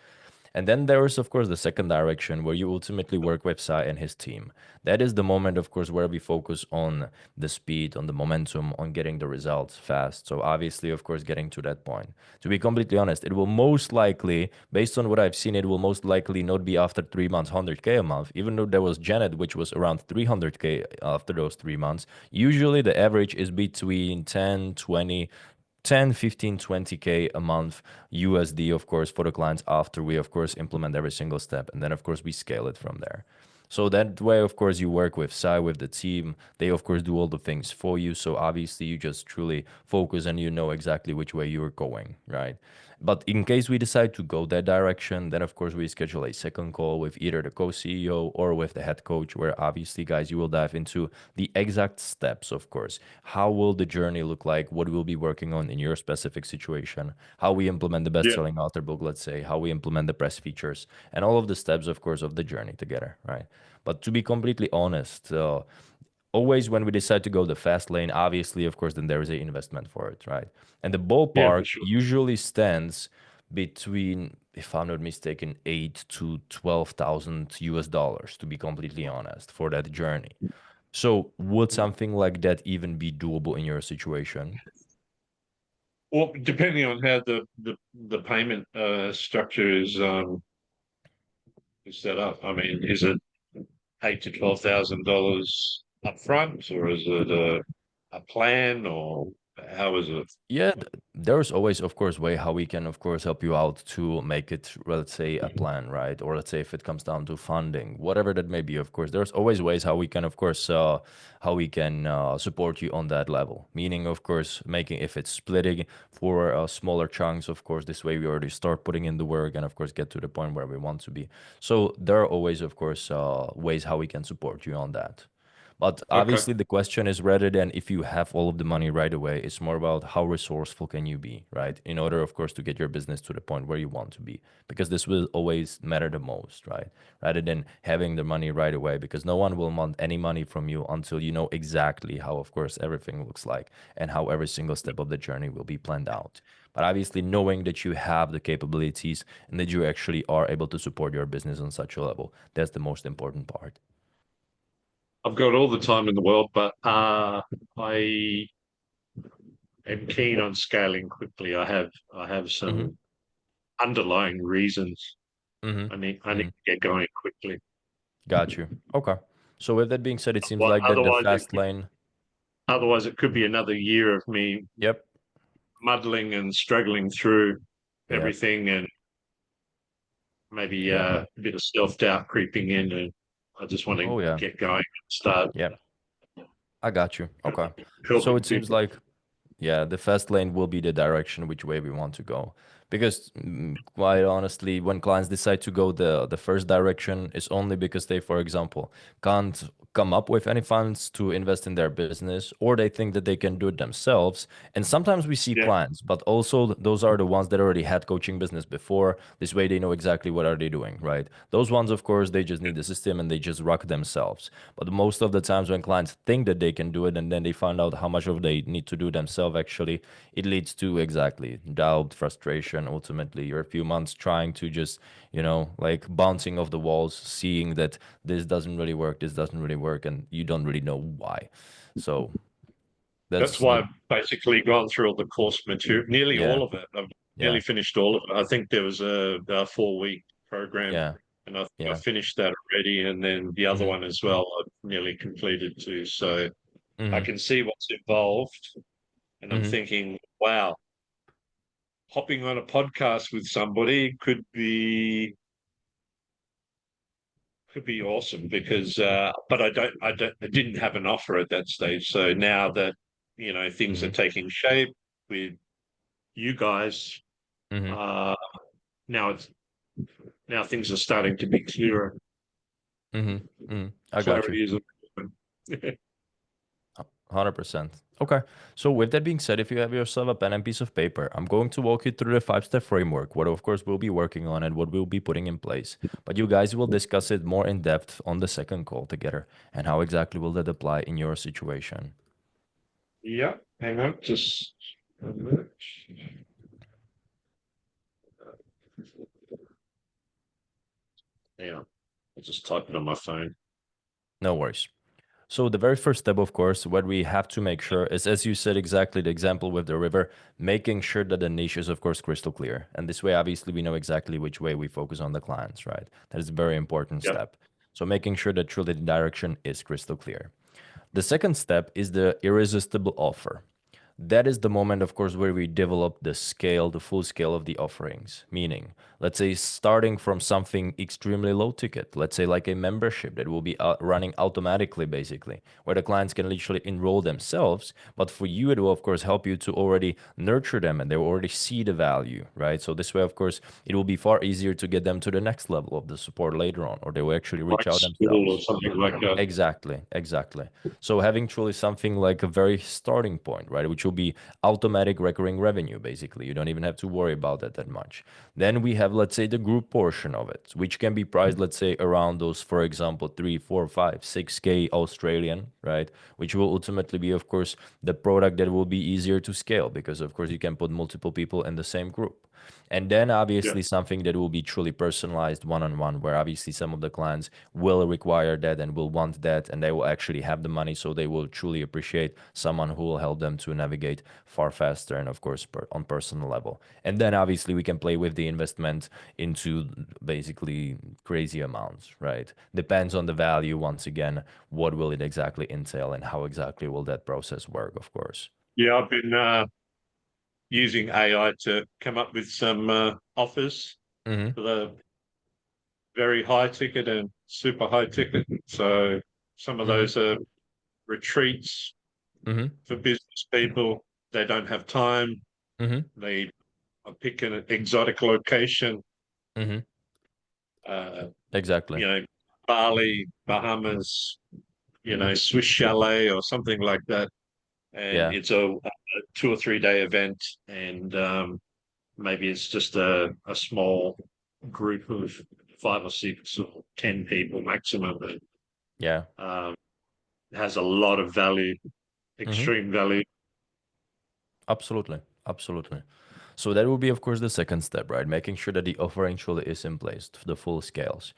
And then there is, of course, the second direction where you ultimately work with Sai and his team. That is the moment, of course, where we focus on the speed, on the momentum, on getting the results fast. So obviously, of course, getting to that point. To be completely honest, it will most likely, based on what I've seen, it will most likely not be after 3 months, 100K a month, even though there was Janet, which was around 300K after those 3 months. Usually the average is between 10, 20, 10, 15, 20K a month USD, of course, for the clients after we, of course, implement every single step. And then, of course, we scale it from there. So that way, of course, you work with Sai, with the team. They, of course, do all the things for you. So obviously, you just truly focus and you know exactly which way you're going, right? But in case we decide to go that direction, then of course we schedule a second call with either the co-CEO or with the head coach, where obviously, guys, you will dive into the exact steps, of course. How will the journey look like? What we'll be working on in your specific situation? How we implement the Yeah. best-selling author book, let's say, how we implement the press features, and all of the steps, of course, of the journey together, right? But to be completely honest, always when we decide to go the fast lane, obviously, of course, then there is an investment for it, right? And the Yeah, for ballpark sure. usually stands between, if I'm not mistaken, 8 to 12,000 US dollars, to be completely honest, for that journey. So would something like that even be doable in your situation? Well, depending on how the payment structure is set up. I mean, is it eight to $12,000 upfront, or is it a plan, or how is it? Yeah, there's always, of course, way how we can, of course, help you out to make it, let's say, a plan, right? Or let's say if it comes down to funding, whatever that may be, of course, there's always ways how we can, of course, how we can support you on that level. Meaning, of course, making if it's splitting for smaller chunks, of course, this way we already start putting in the work and, of course, get to the point where we want to be. So there are always, of course, ways how we can support you on that. But Okay, obviously, the question is rather than if you have all of the money right away, it's more about how resourceful can you be, right? In order, of course, to get your business to the point where you want to be, because this will always matter the most, right? Rather than having the money right away, because no one will want any money from you until you know exactly how, of course, everything looks like and how every single step of the journey will be planned out. But obviously, knowing that you have the capabilities and that you actually are able to support your business on such a level, that's the most important part. I've got all the time in the world, but I am keen on scaling quickly. I have Mm-hmm. some underlying reasons. Mm-hmm. I need to get going quickly. Got you. Okay. So with that being said, it seems Well, like that the fast lane. otherwise it could be another year of me Yep. muddling and struggling through Yep. everything, and maybe Yeah. a bit of self doubt creeping in. And I just want to Oh yeah. get going and start Yep. I got you. Okay. So helping it seems people. like, yeah, the fast lane will be the direction which way we want to go. Because quite honestly, when clients decide to go the first direction, it's only because they, for example, can't come up with any funds to invest in their business, or they think that they can do it themselves. And sometimes we see Yeah, clients, but also those are the ones that already had coaching business before. This way they know exactly what are they doing, right? Those ones, of course, they just need the system and they just rock themselves. But most of the times when clients think that they can do it and then they find out how much of they need to do themselves, actually, it leads to exactly doubt, frustration. Ultimately, you're a few months trying to just, like bouncing off the walls, seeing that this doesn't really work, this doesn't really work, and you don't really know why. So that's that's why like, I've basically gone through all the course material, nearly yeah, all of it. I've nearly yeah, finished all of it. I think there was a 4 week program, yeah, and I think I yeah. finished that already. And then the other Mm-hmm, one as well, I've nearly completed too. So I mm-hmm, can see what's involved. And I'm Mm-hmm. thinking, wow, hopping on a podcast with somebody could be awesome because but I didn't have an offer at that stage. So now that things are Mm-hmm. taking shape with you guys, Mm-hmm. uh now it's now things are starting to be clearer. Mm-hmm. Mm-hmm. I got you. Clarity is a 100%. Okay. So with that being said, if you have yourself a pen and piece of paper, I'm going to walk you through the five-step framework, what of course we'll be working on and what we'll be putting in place. But you guys will discuss it more in depth on the second call together and how exactly will that apply in your situation. Yeah, hang on, just a minute. Yeah, I'll just type it on my phone. No worries. So the very first step, of course, what we have to make sure is, as you said, exactly the example with the river, making sure that the niche is, of course, crystal clear. And this way, obviously, we know exactly which way we focus on the clients, right? That is a very important Yeah, step. So making sure that truly the direction is crystal clear. The second step is the irresistible offer. That is the moment, of course, where we develop the scale, the full scale of the offerings. Meaning, let's say starting from something extremely low ticket, let's say like a membership that will be running automatically, basically, where the clients can literally enroll themselves. But for you, it will, of course, help you to already nurture them and they will already see the value, right? So this way, of course, it will be far easier to get them to the next level of the support later on, or they will actually reach like out school or themselves. something like that. Exactly, exactly. So having truly something like a very starting point, right, which will be automatic recurring revenue, basically. You don't even have to worry about that much. Then we have, let's say, the group portion of it, which can be priced, let's say, around those, for example, 3, 4, 5, 6K Australian, right, which will ultimately be, of course, the product that will be easier to scale because, of course, you can put multiple people in the same group. And then Yeah, obviously something that will be truly personalized one-on-one, where obviously some of the clients will require that and will want that, and they will actually have the money, so they will truly appreciate someone who will help them to navigate far faster and of course on personal level. And then obviously we can play with the investment into basically crazy amounts, right? Depends on the value once again, what will it exactly entail and how exactly will that process work, of course. yeah. I've been using AI to come up with some offers Mm-hmm. for the very high ticket and super high ticket. So some of Mm-hmm. those are retreats Mm-hmm. for business people. They don't have time. Mm-hmm. They pick an exotic location, Mm-hmm. uh, Exactly. you know, Bali, Bahamas, Swiss chalet or something like that. And Yeah. it's a 2 or 3 day event. And maybe it's just a small group of 5 or 6 or 10 people maximum. But Yeah. it has a lot of value, Mm-hmm. extreme value. Absolutely. Absolutely. So that will be, of course, the second step, right? Making sure that the offering truly is in place to the full scales.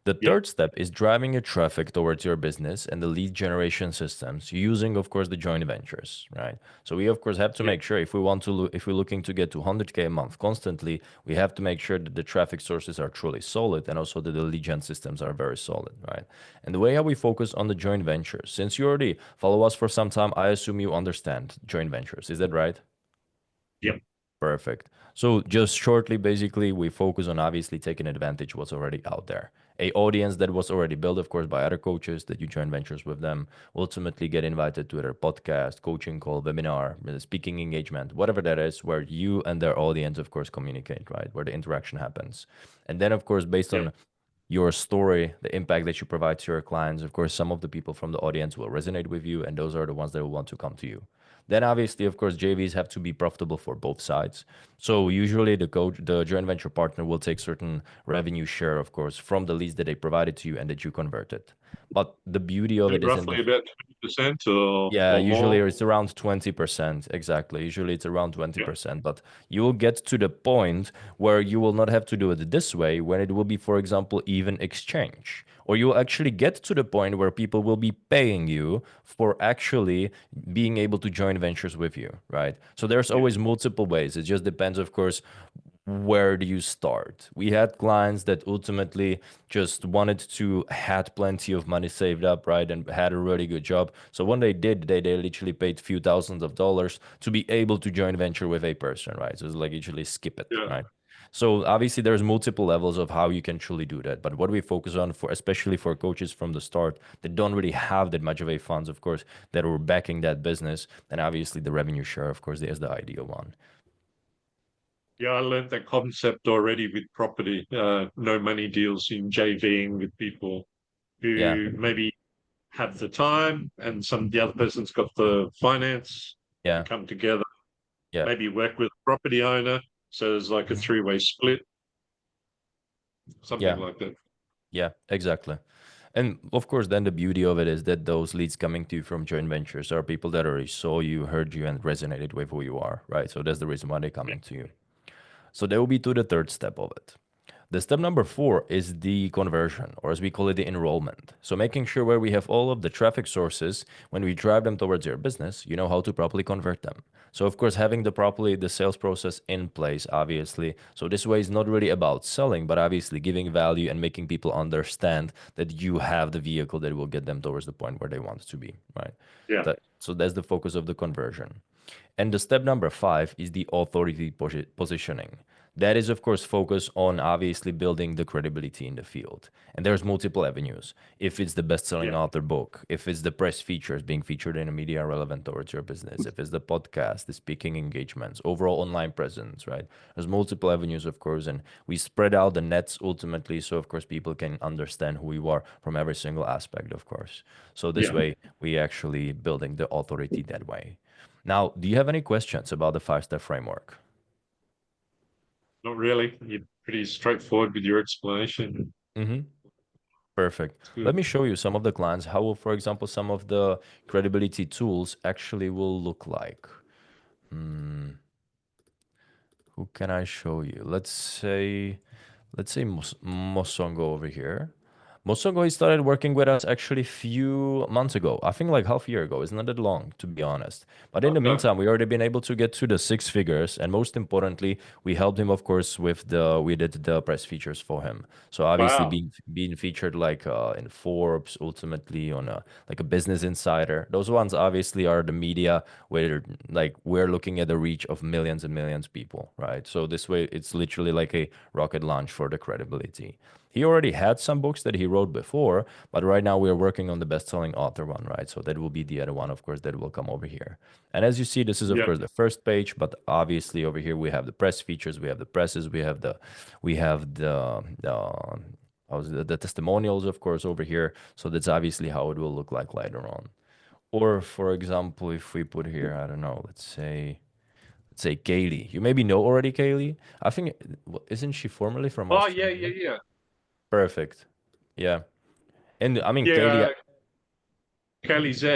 The Yeah, third step is driving your traffic towards your business and the lead generation systems using, of course, the joint ventures, right? So we, of course, have to yeah, make sure if we want to, if we're looking to get to 100K a month constantly, we have to make sure that the traffic sources are truly solid and also that the lead gen systems are very solid, right? And the way how we focus on the joint ventures, since you already follow us for some time, I assume you understand joint ventures. Is that right? yeah, Perfect. So just shortly, basically, we focus on obviously taking advantage of what's already out there. A audience that was already built, of course, by other coaches that you join ventures with them, ultimately get invited to their podcast, coaching call, webinar, speaking engagement, whatever that is, where you and their audience, of course, communicate, right? Where the interaction happens. And then, of course, based yeah. on your story, the impact that you provide to your clients, of course, some of the people from the audience will resonate with you, and those are the ones that will want to come to you. Then, obviously, of course, JVs have to be profitable for both sides. So usually, the joint venture partner will take certain revenue share, of course, from the leads that they provided to you and that you converted. But the beauty of it is in Roughly the about 20% or yeah, or usually more. it's around 20%. Exactly. Usually it's around Yeah, 20%. But you will get to the point where you will not have to do it this way, when it will be, for example, even exchange. Or you will actually get to the point where people will be paying you for actually being able to join ventures with you, right? So there's yeah, always multiple ways. It just depends, of course, where do you start? We had clients that ultimately just wanted to had plenty of money saved up, right, and had a really good job. So when they did, they literally paid few thousands of dollars to be able to join venture with a person, right? So it's like usually skip it, Yeah. right? So obviously there's multiple levels of how you can truly do that. But what we focus on for especially for coaches from the start that don't really have that much of a funds, of course, that are backing that business, and obviously the revenue share, of course, is the ideal one. Yeah, I learned that concept already with property. No money deals in JVing with people Yeah, who maybe have the time and the other person's got the finance and yeah, come together, yeah. maybe work with a property owner. So there's like a Mhm. three-way split, something Yeah, like that. yeah, exactly. And of course, then the beauty of it is that those leads coming to you from joint ventures are people that already saw you, heard you, and resonated with who you are, right? So that's the reason why they're coming to you. So that will be to the third step of it. The step number four is the conversion, or as we call it, the enrollment. So making sure where we have all of the traffic sources, when we drive them towards your business, you know how to properly convert them. So of course, having the sales process in place, obviously. So this way is not really about selling, but obviously giving value and making people understand that you have the vehicle that will get them towards the point where they want to be, right? Yeah, So that's the focus of the conversion. And the step number five is the authority positioning. That is, of course, focus on obviously building the credibility in the field. And there's multiple avenues. If it's the best-selling yeah, author book, if it's the press features being featured in a media relevant towards your business, if it's the podcast, the speaking engagements, overall online presence, right? There's multiple avenues, of course, and we spread out the nets ultimately, so of course people can understand who you are from every single aspect, of course. So this yeah. way, we actually building the authority that way. Now, do you have any questions about the five-step framework? Not really. You're pretty straightforward with your explanation. Mm-hmm. Perfect. It's Let good. me show you some of the clients, how, for example, some of the credibility tools actually will look like. Hmm. Who can I show you? Let's say Mosongo over here. Mosongo, he started working with us actually few months ago. I think like half a year ago. It's not that long, to be honest. But in the Okay. meantime, we already been able to get to the six figures, and most importantly, we helped him, of course, we did the press features for him. So obviously, Wow. being featured like in Forbes, ultimately on a like a Business Insider. Those ones obviously are the media where like we're looking at the reach of millions and millions of people, right? So this way, it's literally like a rocket launch for the credibility. He already had some books that he wrote before, but right now we're working on the best-selling author one, right? So that will be the other one, of course, that will come over here. And as you see, this is of Yeah. course the first page, but obviously over here we have the press features, we have the presses, we have the the testimonials, of course, over here. So that's obviously how it will look like later on. Or for example, if we put here, I don't know, let's say Kaylee. You maybe know already Kaylee. I think isn't she formerly from Oh, yeah, yeah, Australia? yeah. Perfect. Yeah. And I mean, Yeah, Kaylee, Kelly Z.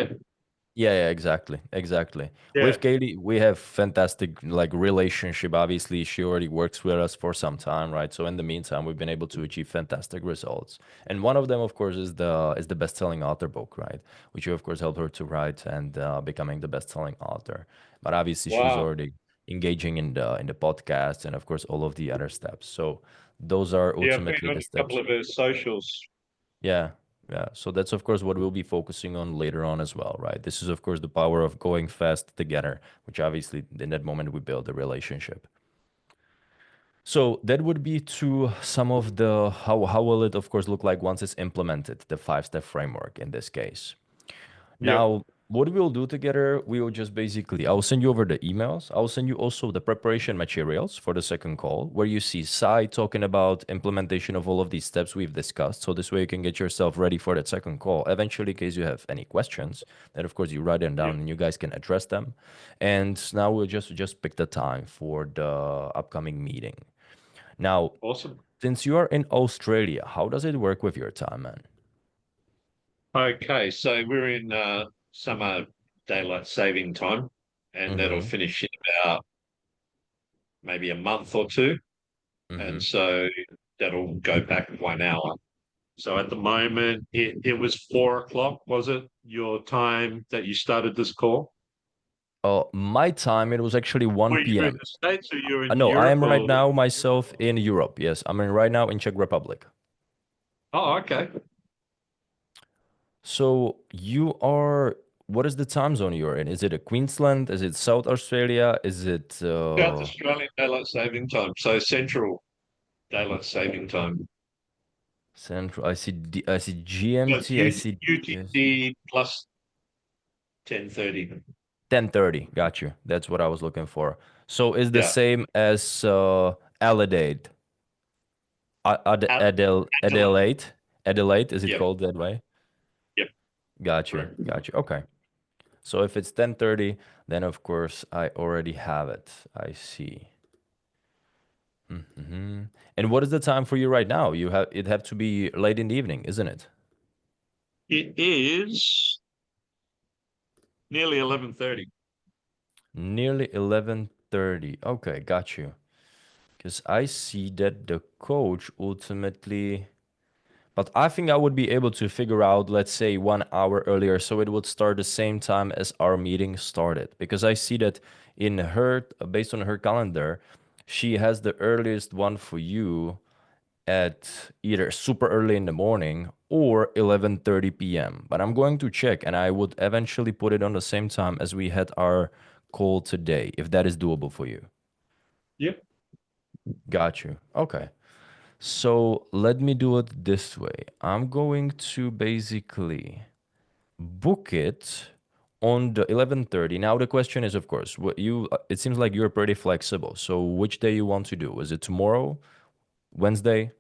yeah, yeah, exactly, exactly. Yeah. With Kaylee, we have fantastic like relationship. Obviously, she already works with us for some time, right? So in the meantime, we've been able to achieve fantastic results. And one of them, of course, is the best-selling author book, right? Which you, of course, helped her to write and becoming the best-selling author. But obviously, she's Wow. already engaging in the podcast and, of course, all of the other steps. So those are Yeah, I've been ultimately on the a couple steps. of her socials. Yeah, yeah. So that's of course what we'll be focusing on later on as well, right? This is of course the power of going fast together, which obviously in that moment we build a relationship. So that would be to some of the how will it of course look like once it's implemented, the five-step framework in this case. Yeah. Now, what we'll do together, we will just basically, I'll send you over the emails. I'll send you also the preparation materials for the second call, where you see Sai talking about implementation of all of these steps we've discussed. So this way you can get yourself ready for that second call. Eventually, in case you have any questions, then of course you write them Yeah. down and you guys can address them. And now we'll just pick the time for the upcoming meeting. Now, Awesome. since you are in Australia, how does it work with your time, man? Okay, so we're in summer daylight saving time, and that'll Mm-hmm. finish in about maybe a month or two. And Mm-hmm. so that'll go back 1 hour. So at the moment, it was 4 o'clock, was it? Your time that you started this call? My time, it was actually 1 Were you in p.m. the States or you're in No, I Europe am right or? now myself in Europe. Yes, I'm in right now in Czech Republic. Oh, okay. So you are, what is the time zone you're in? Is it a Queensland? Is it South Australia? Is it South Australian Daylight Saving Time, so Central Daylight Saving Time. Central? I see So it's GMT. I see this. UTC plus 10:30. 10:30. Got you. That's what I was looking for. So is the Yeah. same as Adelaide. Ad- Adelaide. Adelaide. Adelaide, is it Yep. called that way? Yep. Got you. Correct. Got you. Okay. So if it's 10:30, then of course I already have it. I see. Hmm. And what is the time for you right now? It have to be late in the evening, isn't it? It is nearly 11:30. Nearly 11:30. Okay, got you. Because I see that the coach ultimately, but I think I would be able to figure out, let's say, 1 hour earlier, so it would start the same time as our meeting started. Because I see that in her, based on her calendar, she has the earliest one for you at either super early in the morning or 11:30 p.m. But I'm going to check and I would eventually put it on the same time as we had our call today, if that is doable for you. Yep. Got you. Okay. So let me do it this way. I'm going to basically book it on the 11:30. Now the question is, of course, what you it seems like you're pretty flexible. So which day you want to do? Is it tomorrow, Wednesday?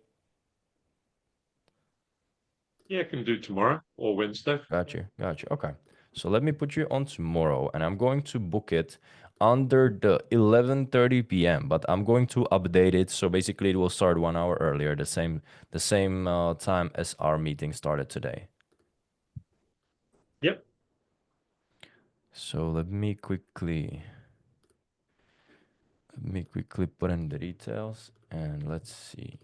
Yeah, I can do tomorrow or Wednesday. Got you. Got you. Okay. So let me put you on tomorrow and I'm going to book it under the 11:30 p.m. But I'm going to update it. So basically it will start 1 hour earlier, the same time as our meeting started today. Yep. So let me quickly put in the details and let's see.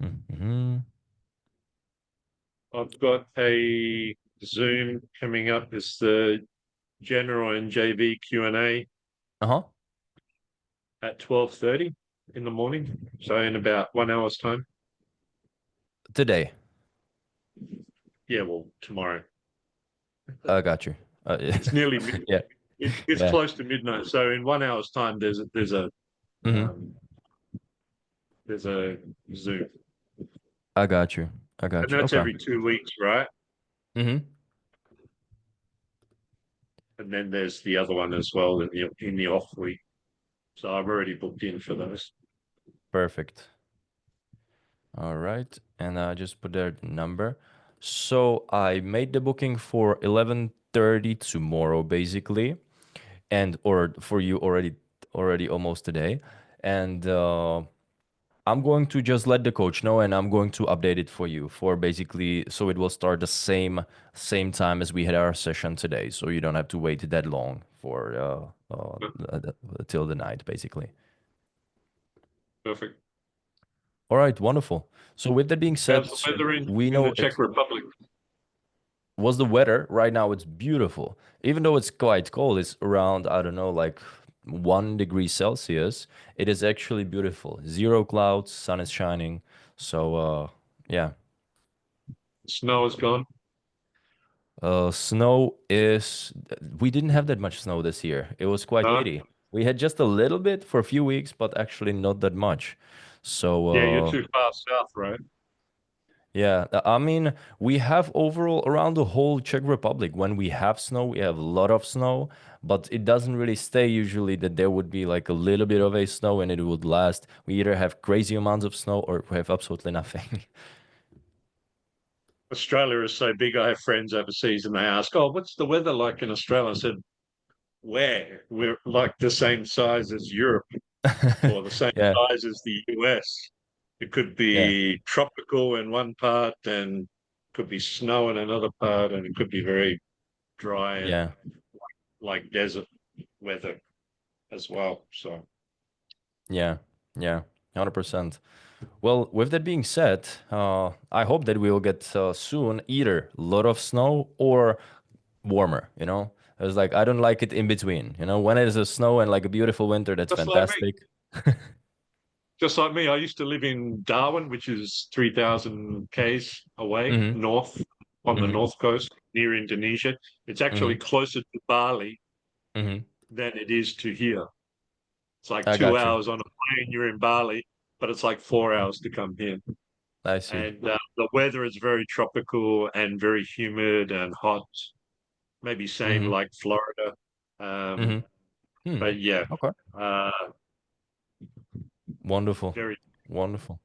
Mm-hmm. I've got a Zoom coming up. It's the general and JV Q&A Uh-huh. at 12:30 in the morning. So in about 1 hour's time. Today. Yeah, well, tomorrow. I got you. Yeah. It's nearly mid, Yeah. it's Yeah. close to midnight. So in 1 hour's time, Mm-hmm. um, there's a Zoom, I got you. I and got you. that's Okay. every 2 weeks, right? Mm-hmm. And then there's the other one as well in the off week. So I've already booked in for those. Perfect. All right. And I just put there the number. So I made the booking for 11:30 tomorrow, basically, and or for you already almost today. And I'm going to just let the coach know and I'm going to update it for you for basically so it will start the same time as we had our session today. So you don't have to wait that long for till the night, basically. Perfect. All right, wonderful. So with that being How's said, the weather we in the know Czech it Republic? was the weather. Right now it's beautiful. Even though it's quite cold, it's around, I don't know, like 1 degree Celsius. It is actually beautiful. Zero clouds, sun is shining. So yeah. Snow is gone. Snow is, we didn't have that much snow this year. It was quite No? pity. We had just a little bit for a few weeks, but actually not that much. So, Yeah, you're too far south, right? yeah, I mean, we have overall around the whole Czech Republic, when we have snow, we have a lot of snow, but it doesn't really stay usually that there would be like a little bit of a snow and it would last. We either have crazy amounts of snow or we have absolutely nothing. Australia is so big. I have friends overseas and they ask, "Oh, what's the weather like in Australia?" I said, "Where? We're like the same size as Europe or the same Yeah, size as the US. It could yeah, be tropical in one part and could be snow in another part, and it could be very dry and yeah, like desert weather as well." So yeah, yeah, 100%. Well, with that being said, I hope that we will get soon either a lot of snow or warmer, you know? I was like, I don't like it in between. You know, when it is a snow and like a beautiful winter, that's Just like me. fantastic. Just like me, I used to live in Darwin, which is 3,000 k's away Mm-hmm. north on the Mm-hmm. north coast near Indonesia. It's actually Mm-hmm. closer to Bali Mm-hmm. than it is to here. It's like I two got you. hours on a plane, you're in Bali, but it's like 4 hours to come here. I see. And the weather is very tropical and very humid and hot, maybe same Mm-hmm. like Florida. Um, Mm-hmm. Hmm. but yeah, Okay. uh, Wonderful. very. Wonderful.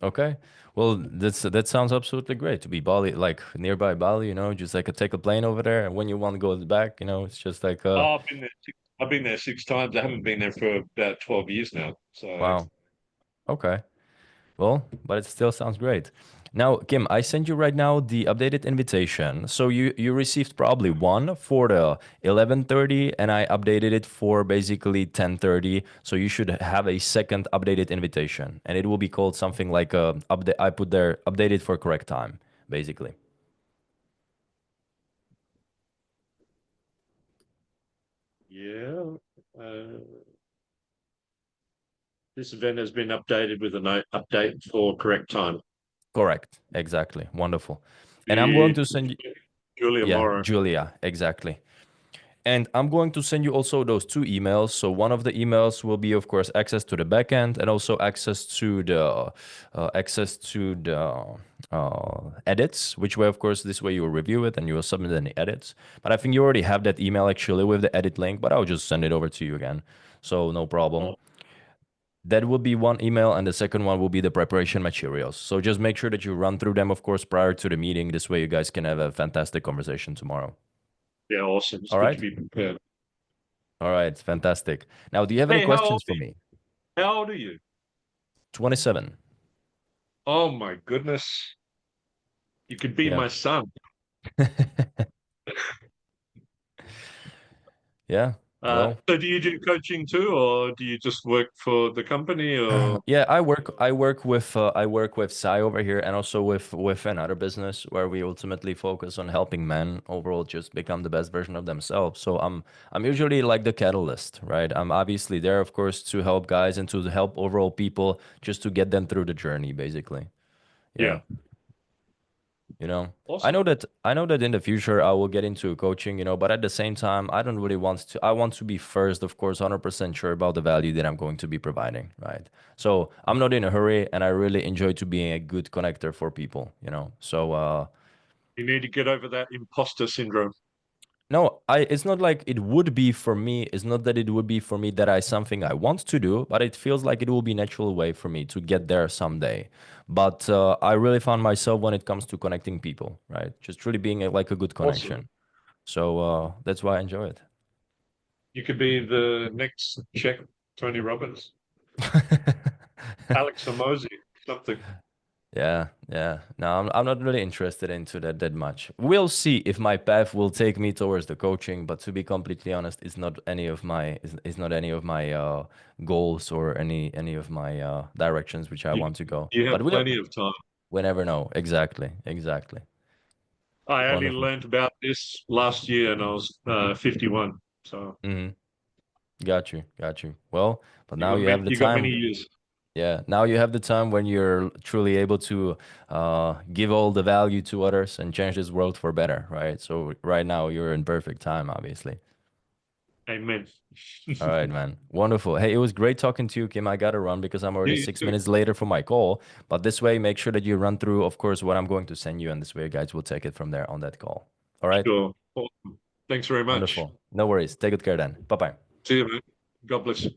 Okay. Well, that sounds absolutely great to be Bali, like nearby Bali, you know, just like take a plane over there, and when you want to go back, you know, it's just like Oh, I've been there. I've been there 6 times. I haven't been there for about 12 years now. So wow. Okay. Well, but it still sounds great. Now, Kim, I sent you right now the updated invitation. So you received probably one for the 11:30 and I updated it for basically 10:30. So you should have a second updated invitation and it will be called something like update I put there updated for correct time, basically. yeah, uh, this event has been updated with a note update for correct time. Correct. Exactly. Wonderful. And I'm going With to send you Julia yeah, Morrow. Julia, exactly. And I'm going to send you also those two emails. So one of the emails will be, of course, access to the backend and also access to the edits. Which way, of course, this way you will review it and you will submit any edits. But I think you already have that email actually with the edit link. But I'll just send it over to you again. So no problem. Oh, That will be one email, and the second one will be the preparation materials. So just make sure that you run through them, of course, prior to the meeting. This way, you guys can have a fantastic conversation tomorrow. yeah, awesome. It's All good to right. be prepared. All right, fantastic. Now, do you have any Hey, how old questions are for you? me? How old are you? 27. Oh my goodness. You could be Yeah. my son. Yeah. Well, So do you do coaching too, or do you just work for the company or yeah, I work with Sai over here and also with another business where we ultimately focus on helping men overall just become the best version of themselves. So I'm usually like the catalyst, right? I'm obviously there, of course, to help guys and to help overall people just to get them through the journey, basically. Yeah. yeah. You know, Awesome. I know that in the future I will get into coaching, you know, but at the same time I don't really want to. I want to be first, of course, 100% sure about the value that I'm going to be providing, right? So I'm not in a hurry and I really enjoy to being a good connector for people, you know. So You need to get over that imposter syndrome. no, I it's not like it would be for me. It's not that it would be for me that I something I want to do, but it feels like it will be a natural way for me to get there someday. But I really found myself when it comes to connecting people, right? Just really being like a good Awesome. connection. So that's why I enjoy it. You could be the next Czech Tony Robbins, Alex Hormozy, something. Yeah, yeah. No, I'm not really interested into that much. We'll see if my path will take me towards the coaching, but to be completely honest, it's not any of my goals or any of my directions which I You, want to go. you have But plenty of time. we never know. Exactly, exactly. I only Wonderful. learned about this last year and I was 51. So Hmm. Got you, got you. Well, but now you have the you got many time. years. Yeah, now you have the time when you're truly able to give all the value to others and change this world for better, right? So right now you're in perfect time, obviously. Amen. All right, man. Wonderful. Hey, it was great talking to you, Kim. I gotta run because I'm already You 6 minutes later for my call. But this way, make sure that you run through, of course, what I'm going to send you, and this way, guys, will take it from there on that call. All right. sure. Awesome. Thanks very much. Wonderful. No worries. Take good care then. Bye bye. See you, man. God bless.